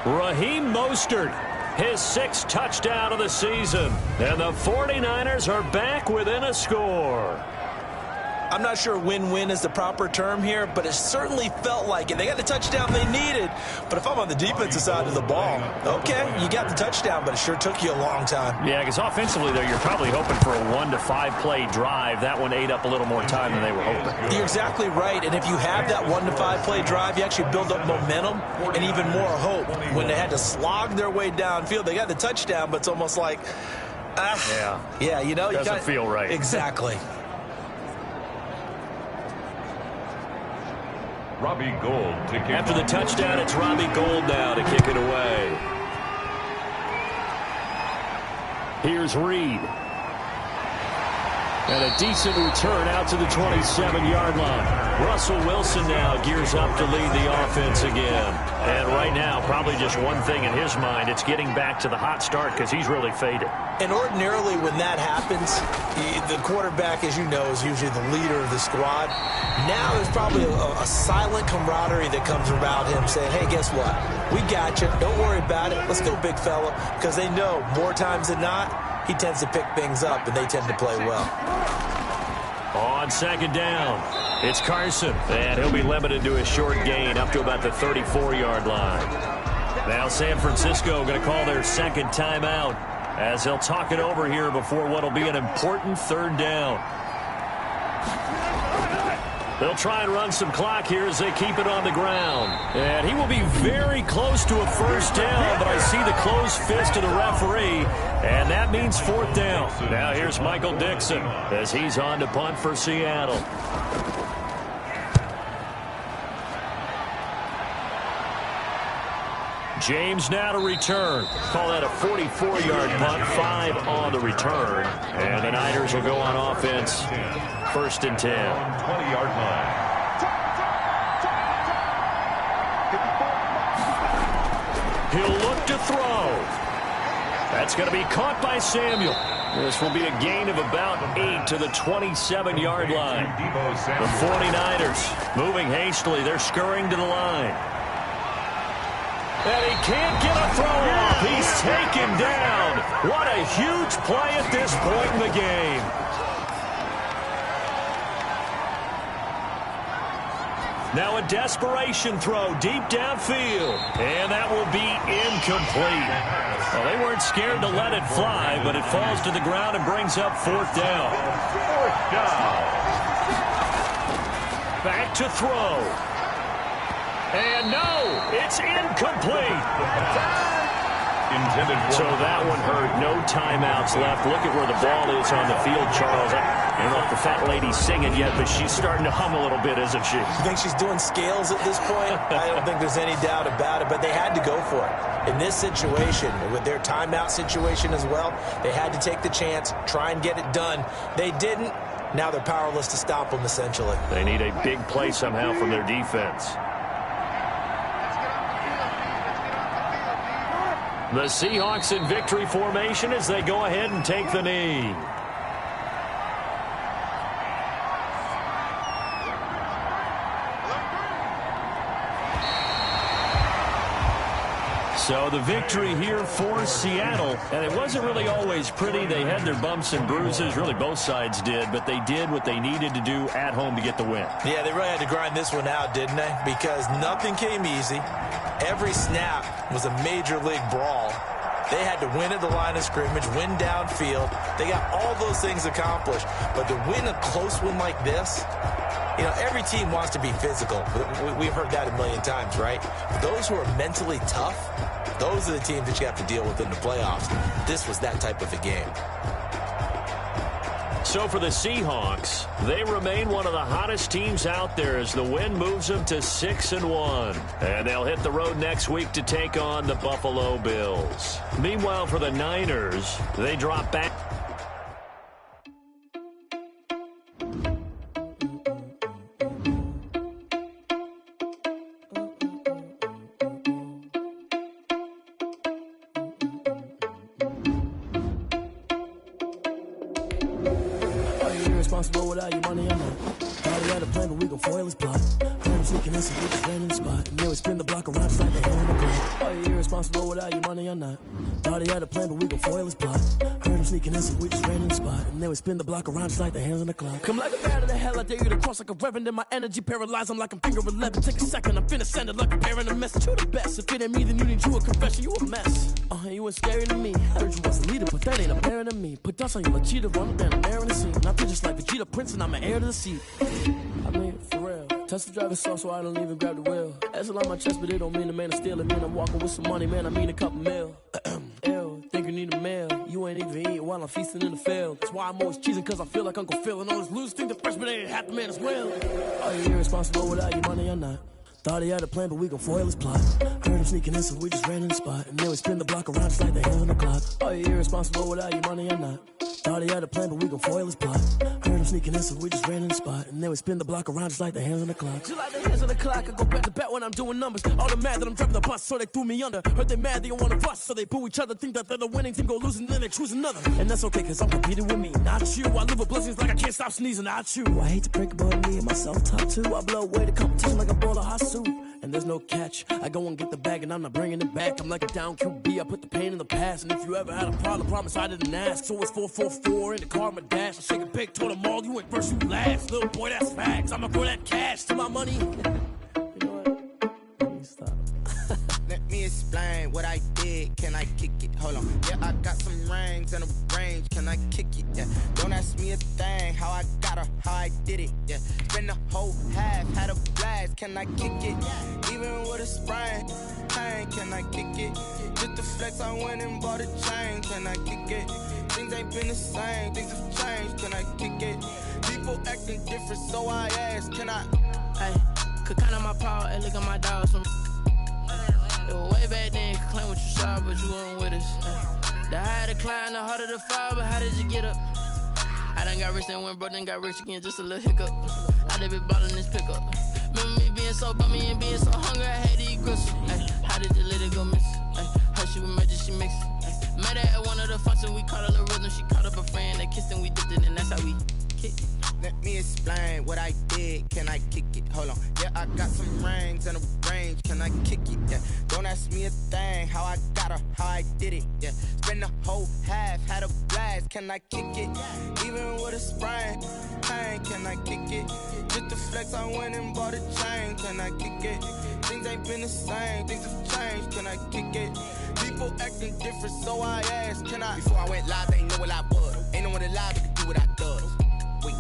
Raheem Mostert, his 6th touchdown of the season. And the 49ers are back within a score. I'm not sure win-win is the proper term here, but it certainly felt like it. They got the touchdown they needed, but if I'm on the defensive side of the ball, okay, you got the touchdown, but it sure took you a long time. Yeah, because offensively, though, you're probably hoping for a 1 to 5 play drive. That one ate up a little more time than they were hoping. You're exactly right, and if you have that 1 to 5 play drive, you actually build up momentum and even more hope. When they had to slog their way downfield, they got the touchdown, but it's almost like, yeah, you know, doesn't feel right. Exactly. Robbie Gould to kick. After the touchdown, it's Robbie Gould now to kick it away. Here's Reed. And a decent return out to the 27-yard line. Russell Wilson now gears up to lead the offense again. And right now, probably just one thing in his mind, it's getting back to the hot start because he's really faded. And ordinarily when that happens, the quarterback, as you know, is usually the leader of the squad. Now there's probably a silent camaraderie that comes about him saying, hey, guess what? We got you. Don't worry about it. Let's go, big fella. Because they know more times than not, he tends to pick things up, and they tend to play well. On 2nd down, it's Carson. And he'll be limited to a short gain up to about the 34-yard line. Now San Francisco going to call their 2nd timeout as they'll talk it over here before what will be an important 3rd down. They'll try and run some clock here as they keep it on the ground. And he will be very close to a first down, but I see the closed fist of the referee, and that means 4th down. Now here's Michael Dixon as he's on to punt for Seattle. James now to return. Call that a 44-yard punt, 5 on the return. And the Niners will go on offense, 1st and 10. 20-yard line. He'll look to throw. That's going to be caught by Samuel. This will be a gain of about 8 to the 27-yard line. The 49ers moving hastily. They're scurrying to the line. And he can't get a throw off. He's taken down. What a huge play at this point in the game. Now a desperation throw deep downfield. And that will be incomplete. Well, they weren't scared to let it fly, but it falls to the ground and brings up 4th down. 4th down. Back to throw. And no, it's incomplete. So that one hurt. No timeouts left. Look at where the ball is on the field, Charles. I don't know if the fat lady's singing yet, but she's starting to hum a little bit, isn't she? You think she's doing scales at this point? I don't think there's any doubt about it, but they had to go for it. In this situation, with their timeout situation as well, they had to take the chance, try and get it done. They didn't. Now they're powerless to stop them, essentially. They need a big play somehow from their defense. The Seahawks in victory formation as they go ahead and take the knee. So the victory here for Seattle, and it wasn't really always pretty. They had their bumps and bruises, really both sides did, but they did what they needed to do at home to get the win. Yeah, they really had to grind this one out, didn't they? Because nothing came easy. Every snap was a major league brawl. They had to win at the line of scrimmage, win downfield. They got all those things accomplished. But to win a close one like this, you know, every team wants to be physical. We've heard that a million times, right? But those who are mentally tough, those are the teams that you have to deal with in the playoffs. This was that type of a game. So for the Seahawks, they remain one of the hottest teams out there as the win moves them to 6-1. And they'll hit the road next week to take on the Buffalo Bills. Meanwhile, for the Niners, they drop back. Responsible without your money, I'm not. Thought he had a plan, but we gon' foil his plot. Heard him sneaking in, so we just ran in the spot. And then we spin the block around, just like the hell in the clock. Are you irresponsible without your money, I'm not. Thought he had a plan, but we gon' foil his plot. Heard him sneaking in, so we just ran in the spot. And then we spin the block around, just like the hands on the clock. Come like a bat of the hell, I dare you to cross like a reverend. And my energy paralyzed, I'm like I'm finger 11. Take a second, I'm finna send it like a parent, a message. You the best, if it ain't me, then you need you a confession. You a mess. You ain't scary to me. Heard you was a leader, but that ain't apparent to me. Put dust on you, like cheetah, run down a bear in the scene. I feel just like Vegeta Prince, and I'm an heir to the seat. I mean, for real. Touch the driver's soft, so I don't even grab the wheel. That's on my chest, but it don't mean the man to steal it. Man, I'm walking with some money, man, I mean a couple mil. Ew, think you need a meal. You ain't even eating while I'm feasting in the field. That's why I'm always cheesing, cause I feel like Uncle Phil. And all those losers think the freshman ain't half the man as well. Are you irresponsible without your money or not? Thought he had a plan, but we gon' foil his plot. Heard him sneaking in, so we just ran in the spot. And then we spin the block around, just like the hands on the clock. Are you irresponsible without your money or not? Thought he had a plan, but we gon' foil his plot. Heard him sneaking in, so we just ran in the spot. And then we spin the block around, just like the hands on the clock. Just like the hands on the clock, I go back to back when I'm doing numbers. All the mad that I'm driving the bus, so they threw me under. Heard they mad, they don't wanna bust, so they boo each other. Think that they're the winning team, go losing, then they choose another. And that's okay, cause I'm competing with me, not you. I live with blessings like I can't stop sneezing, not you. I hate to break it, but me and myself top two. I blow away the competition like a bowl of hot soup. And there's no catch. I go and get the bag and I'm not bringing it back. I'm like a down QB, I put the pain in the past. And if you ever had a problem, promise I didn't ask. So it's 444 in the car, my dash. I shake a big, told them all, you ain't first, you last. Little boy, that's facts. I'ma throw that cash to my money. You know what? Let me stop. Let me explain what I did. Can I kick it? Hold on. Yeah, I got some rings and a range. Can I kick it? Yeah. Don't ask me a thing. How I got her, how I did it. Yeah. Spend the whole half, had a blast. Can I kick it? Even with a sprain. Pain, can I kick it? Just the flex, I went and bought a chain. Can I kick it? Things ain't been the same. Things have changed. Can I kick it? People acting different, so I ask. Can I? Hey, could count on my power and look at my dogs from. It was way back then, could claim what you saw, but you weren't with us. The higher the climb, the harder the fall, but how did you get up? I done got rich and went broke, then got rich again, just a little hiccup. I done been ballin' this pickup. Remember me being so bummy and being so hungry, I had to eat gristle. How did you let it go miss? How she was magic, she mixed. Met her at one of the functions, we caught a little rhythm, she caught up a friend, they kissed and we dipped it, and that's how we kicked it. Let me explain what I did. Can I kick it? Hold on. Yeah, I got some rings and a range. Can I kick it? Yeah. Don't ask me a thing. How I got her, how I did it. Yeah. Spend the whole half, had a blast. Can I kick it? Even with a sprain. Pain, can I kick it? Just the flex, I went and bought a chain. Can I kick it? Things ain't been the same. Things have changed. Can I kick it? People acting different, so I asked. Can I? Before I went live, they ain't know what I was. Ain't no one alive that could do what I does. Wait.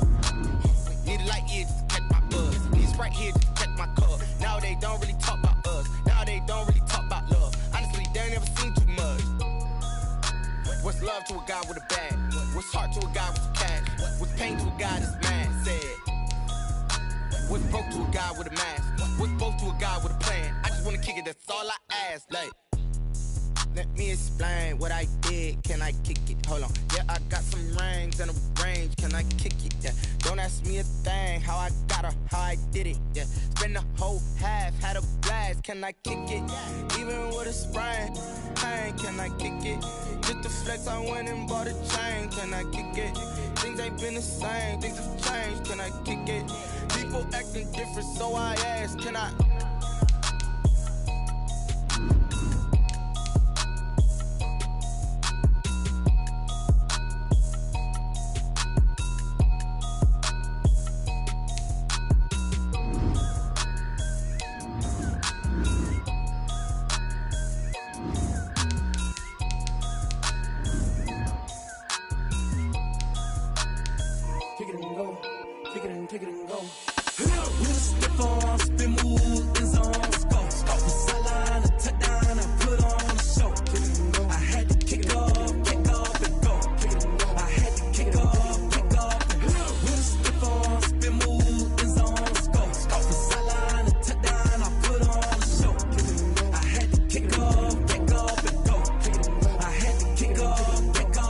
Need a light here just to catch my buzz. Need a Sprite here just to catch my cup. Now they don't really talk about us. Now they don't really talk about love. Honestly, they ain't never seen too much. What's love to a guy with a bag? What's heart to a guy with cash? What's pain to a guy that's mad? Said. What's broke to a guy with a mask? What's both to a guy with a plan? I just wanna kick it, that's all I ask. Like, let me explain what I did. Can I kick it? Hold on. Yeah, I got some rings and a range. Can I kick it? Yeah. Don't ask me a thing. How I got her, how I did it. Yeah. Spend the whole half, had a blast. Can I kick it? Even with a sprain. Pain, can I kick it? Just the flex, I went and bought a chain. Can I kick it? Things ain't been the same. Things have changed. Can I kick it? People acting different, so I ask. Can I? kick it and go, kick it and go. With a stiff arm, spin move, in zone, let's go. The sideline, a touchdown, I put on a show. Kick it and go. I had to kick off and go. Kick it and go. I had to kick off and go. With a stiff arm, spin move, in zone, let's go. The sideline, a touchdown, I put on a show. Kick it and go. I had to kick off and go. Kick it and go. I had to kick off and go.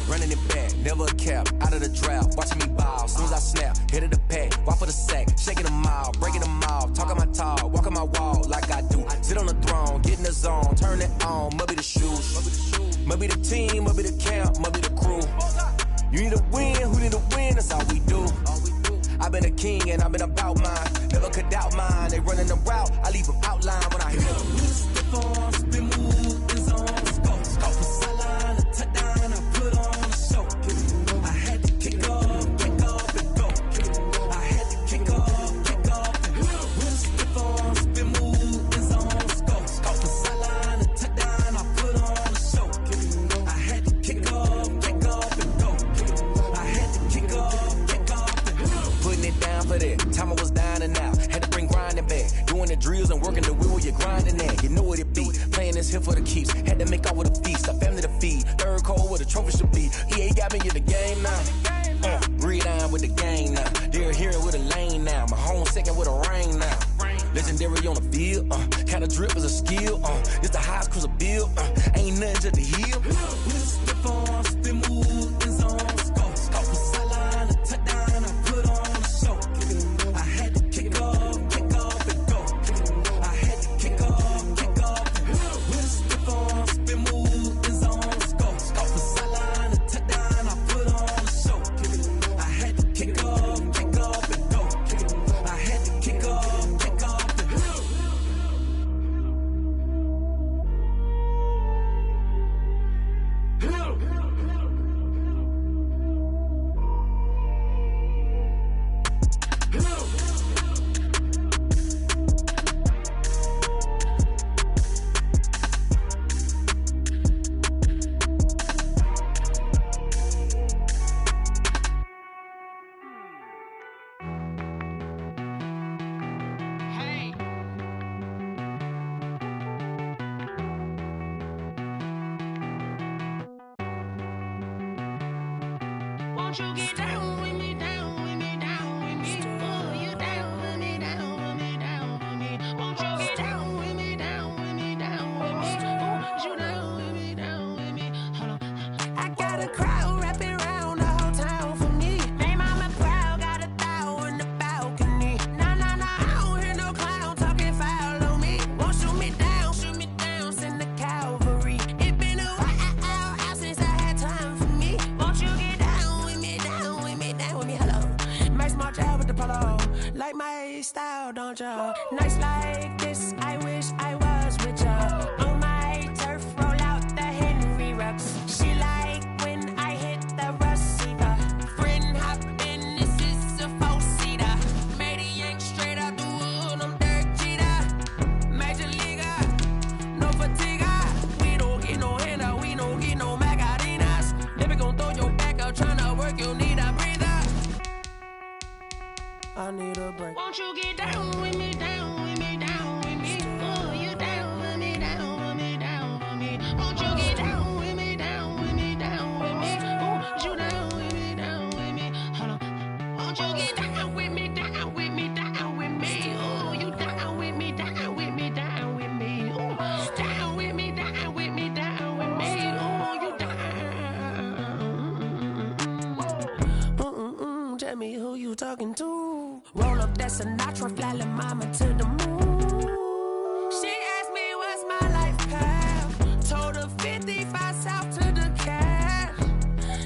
Running it back, never a cap, out of the drought, watching me ball. Soon as I snap, hit of the pack, walk for the sack, shaking them all, breaking them off, talking my talk, walking my wall like I do. Sit on the throne, get in the zone, turn it on, must be the shoes, must be the team, must be the camp, must be the crew. You need a win, who need a win, that's all we do. I've been a king and I've been about mine, never could doubt mine. They running the route, I leave them outline when I hit them. Stiff arm, spin move, in zone, let's go. The sideline, a touchdown, I put on a show. I had to kick off and go. I had to kick off and go. With a stiff arm, spin move, in zone, let's go. The sideline, a touchdown, I put on a show. I had to kick off and go. I had to kick off and go. Putting it down for that, time I was down and out, had to bring grinding back, doing the drills and working the wheel, you're grinding at, you know what it be, playing this here for the keeps, had to make out with a feast, a family to feed, third cold where the trophy should be, EA got me in the game now, breathe on with the game now, they're hearing with a lane now, my home second with a rain now, legendary on the field, kind of drip is a skill, it's the highest cruiser bill, ain't nothing to the heel. With a stiff arm, spin move, in zone, let's go. The sideline, a touchdown, I put on a show. I had to kick off and go. I had to kick off and go. With a stiff arm, spin move, in zone, let's go. The sideline, a touchdown, I put on a show. I had to kick off and go. I had to kick off and go. Won't you get down with me, down with me, down with me? Oh, you down with me, down with me, down with me. Won't you get down with me, down with me, down with me? Oh, you down with me, down with me? Hold on. I got a crowd wrapping around the whole town for me. They mama proud, got 1,000 in the balcony. Nah, I don't hear no clown talking foul on me. Won't shoot me down, send the cavalry. It been a while since I had time for me. Won't you get down with me, down with me, down with me? Hello. Max March out with the polo. Like my style, don't ya? Nights like this, I wish I was with ya. On my turf, roll out the Henry Rux. She like when I hit the receiver. Friend hop in, this is a four-seater. Made a yank straight out the wood, I'm Derek Jeter. Major leaguer, no fatigue. We don't get no handout, we don't get no Macarinas. Never gon' throw your back out, tryna work, you need a breather. I need a break. Won't you get down with me, down with me, down with me? Oh, you down with me, down with me, down with me. Won't you get down with me, down with me, down with me? Oh, you down with me, down with me? Hold on. Won't you get down with me, down with me, down with me? Oh, you down with me, down with me, down with me? Oh, down with me, down with me, down with me? Oh, you down. Tell me who you talking to. Roll up that Sinatra, fly la mama to the moon. She asked me what's my life path. Told her 55 south to the cash.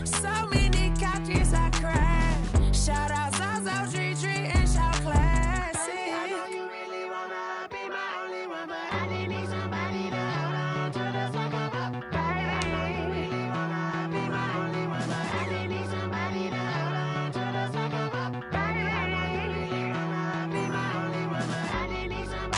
So many couches I crashed. Shout out Zaza, Tree, and shout classic. I know you really wanna be my only one, but I didn't need somebody to hold on to the fuck up, baby. I know you really wanna be my only one, but I didn't need somebody to hold on to the fuck up, baby. I know you really wanna be my only one, but I didn't need somebody.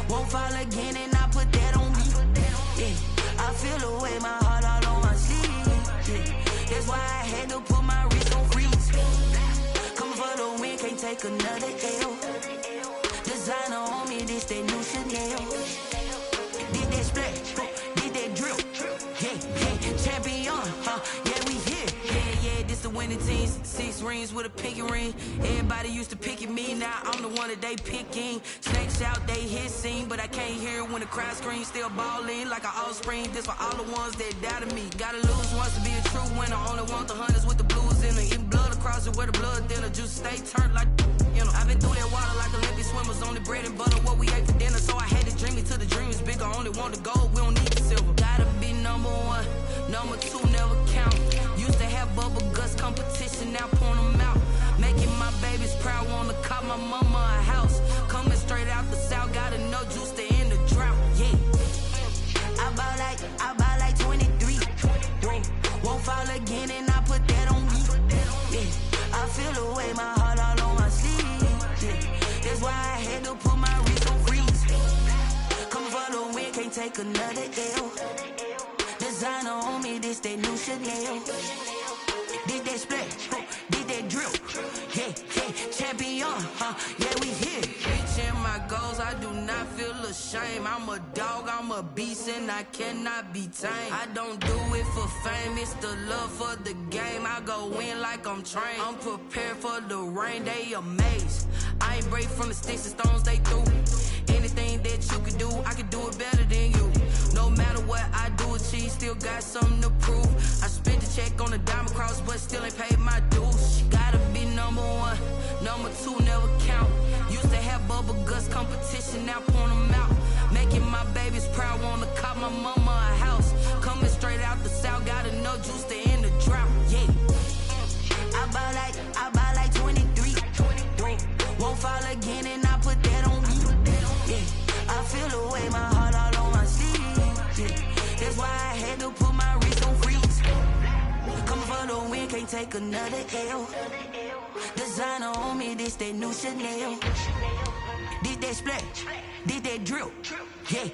Won't fall again, and I put that on me. Yeah, I feel the way, my heart all on my sleeve. Yeah, that's why I had to put my wrist on freeze. Coming for the win, can't take another L. Designer on me, this that new Chanel. Did that splat, did that drill. Yeah, champion, yeah, we here. Yeah, this the winning team. 6 rings with a pinky ring. Everybody used to pick at me, now I'm the one that they picking. Snakes out, they hit scene, but I can't hear it when the crowd screams. Still balling like an offspring. This for all the ones that doubted me. Gotta lose once to be a true winner. Only want the hunters with the blues in it. Eating blood across it where the blood thinner. Juice stay turned like, you know. I've been through that water like Olympic swimmers. Only bread and butter, what we ate for dinner. So I had to dream it till the dream is bigger. Only want the gold, we don't need the silver. Gotta be number 1, number 2 never count. Used to have bubble guts competition, now point them out. Making my babies proud, wanna cop my mama a house. Coming straight out the south, gotta know juice to end the drought. Yeah, I buy like 23. Won't fall again, and I put that on me. Yeah, I feel the way, my heart all on my sleeve. Yeah, that's why I had to put my wrist on freeze. Coming for the win, can't take another L. Designer on me, this that new Chanel. Did that splat, did that drill. Yeah, champion, yeah, we here. Reaching my goals, I do not feel ashamed. I'm a dog, I'm a beast, and I cannot be tamed. I don't do it for fame, it's the love for the game. I go in like I'm trained. I'm prepared for the rain, they amazed. I ain't break from the sticks and stones they threw. Anything that you can do, I can do it better than you. No matter what I do, achieve, still got something to prove. I spent the check on the diamond cross, but still ain't paid my dues. Gotta be number 1, number 2 never count. Used to have bubble guts competition, now point them out. Making my babies proud, wanna cop my mama a house. Coming straight out the south, gotta know juice to end the drought. Yeah, I buy like 23. Won't fall again, and I put that on me. Yeah, I feel the way, my heart all on my sleeve. Yeah, that's why I had to put my wrist on freeze. Coming for the win, can't take another L. Designer on me, this that new Chanel. Did that splat, did that drill. Yeah,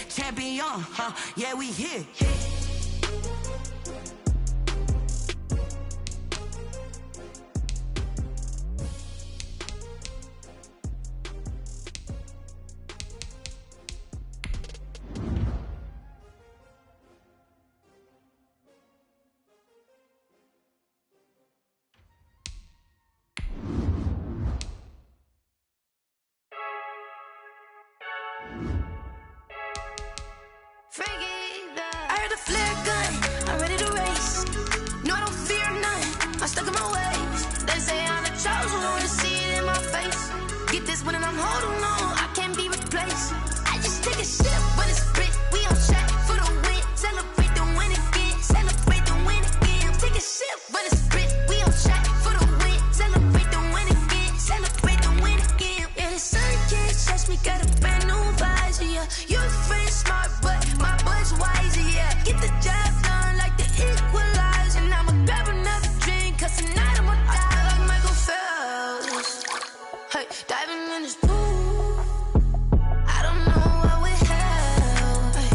champion, yeah, we here. I heard a flare gun, I'm ready to race. No, I don't fear none, I'm stuck in my ways. They say I'm the chosen one, see it in my face. Get this one and I'm holding on, I can't be replaced. I just take a sip, but it's split, we on track for the win. Celebrate the win again, celebrate the win again. Take a sip, but it's split, we on track for the win. Celebrate the win again, celebrate the win again. Yeah, the sun can't touch me, got a brand new visor, yeah. You're friend smart, but my boy's wiser, yeah. Get the job done like the equalizer. And I'ma grab another drink, cause tonight I'ma die like Michael Phelps. Hey, diving in this pool, I don't know what would help. Hey,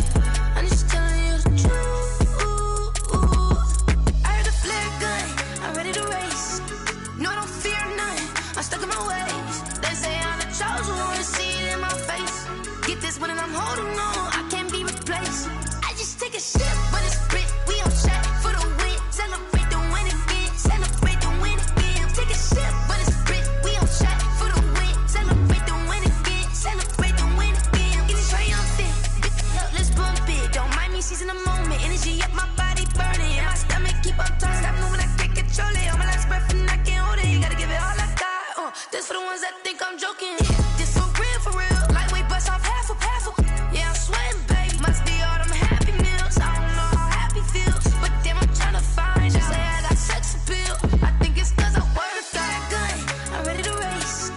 I'm just telling you the truth. I heard a flare gun, I'm ready to race. No, I don't fear none, I'm stuck in my ways. They say I'm the chosen one, see it in my face. Get this one and I'm holding on, I can't be replaced. I just take a sip, but it's split, we on track for the win. Celebrate the win again, celebrate the win again. Take a sip, but it's split, we on track for the win. Celebrate the win again, celebrate the win again. Get it triumphant, let's bump it. Don't mind me seizing the moment, energy up my body burning. And my stomach keep up turning, stop moving, I can't control it. On my last breath and I can't hold it, you gotta give it all I got. This for the ones that think I'm joking. This for real, lightweight bust off half a. Yeah, I'm sweating, babe, must be all them happy meals. I don't know how happy feels, but damn, I'm tryna find you. Say I got sex appeal, I think it's cause I work a gun. I'm ready to race,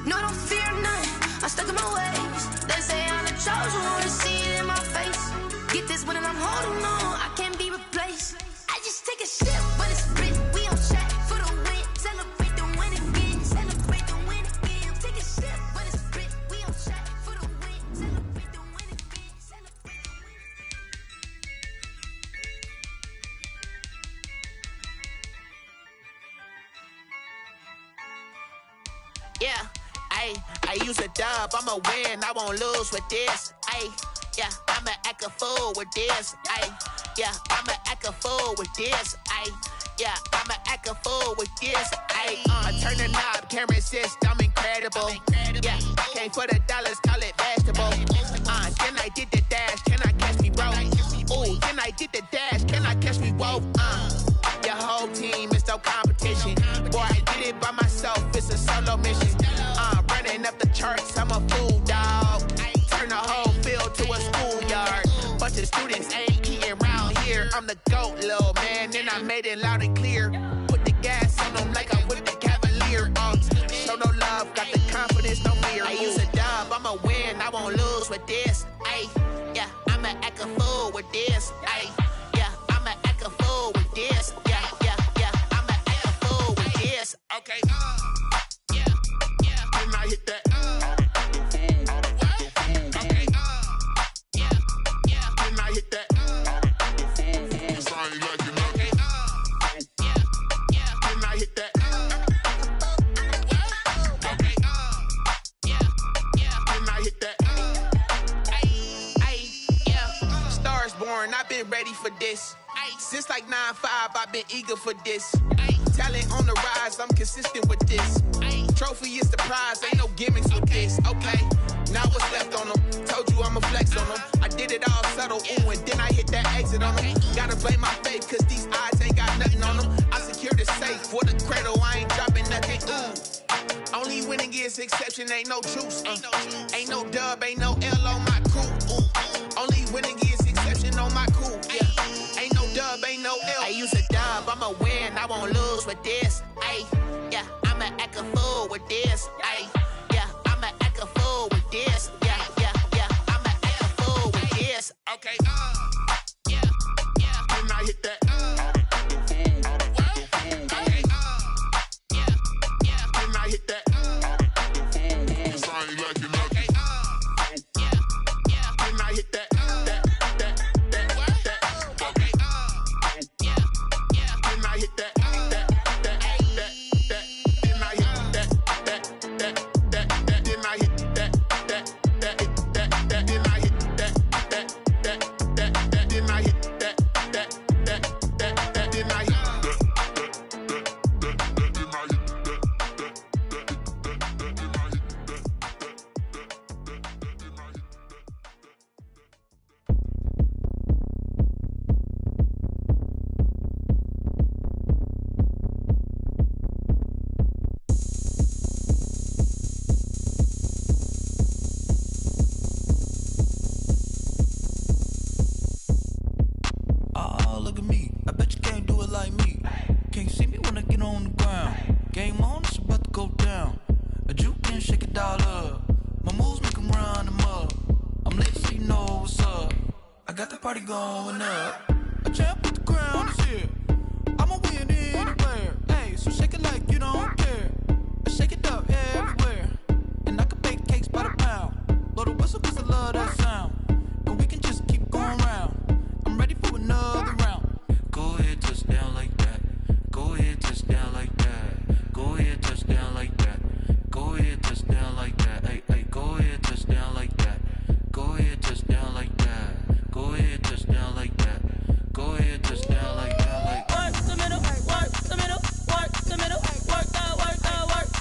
no, I don't fear none, I'm stuck in my ways. They say I'm the chosen one, see it in my face. Get this one and I'm holding on, I can't be replaced. I just take a sip, but it's split, we on track for the win. Celebrate the win again, celebrate the win again. Take a sip, but it's split, we on track for the win. Celebrate I use a dub, I'ma win, I won't lose with this. Ay, yeah, I'ma act a fool with this. Ay, yeah, I'ma act a fool with this. Ay, yeah, I'ma act a fool with this. Ay, I turn the knob, camera assist, I'm incredible. Yeah, came for the dollars, call it vegetable. Then I did the dash, can I catch me, bro? Ooh, then I did the dash, can I catch me, whoa? Your whole team is no competition. Boy, I did it by myself, it's a solo mission. Running up the charts, I'm a fool, dog. Turn the whole field to a schoolyard. Bunch of students ain't eating round here. I'm the GOAT, little man, and I made it loud and clear. Put the gas on them like I'm with the Cavalier. Show no love, got the confidence, no fear. I use a dub, I'ma win, I won't lose with this. Ay, yeah, I'ma act a fool with this. Ay, yeah, I'ma act a fool with this. Yeah, yeah, yeah, I'ma act a fool with this. Okay, yeah, yeah. Then I hit that. Okay, yeah, yeah. Then I hit that. I ain't like it, okay, yeah, yeah. Then I hit that. Okay, yeah, yeah. Then I hit that. Ay, yeah. Stars born, I've been ready for this. Since like 9-5, I've been eager for this. Talent on the rise, I'm consistent with this. Trophy is the prize, ain't no gimmicks with this. Okay, now what's left on them? Told you I'ma flex on them. I did it all subtle, ooh, and then I hit that exit on them. Gotta blame my faith, cause these odds ain't got nothing on them. I secured the safe for the cradle, I ain't dropping nothing, ooh. Only winning is exception, ain't no truce. Ain't no dub, ain't no L on my crew. Ooh. Only winning is exception on my crew. Yeah. Ain't no dub, ain't no L. I use a dub, I'ma win, I won't lose with this. Ay, yeah, I'ma act a fool with this. Ay, yeah, I'ma act a fool with this. Yeah, yeah, yeah, I'ma act a fool with this. Okay, yeah, yeah. Then I hit that. Okay, yeah, yeah. Then I hit that. I ain't like it, okay, yeah, yeah. Then I hit that. Going up, a champ with the crown is here. I'ma win anywhere. Hey, so shake it like you don't care. Shake it up everywhere. And I can bake cakes by the pound. Blow the whistle 'cause I love that.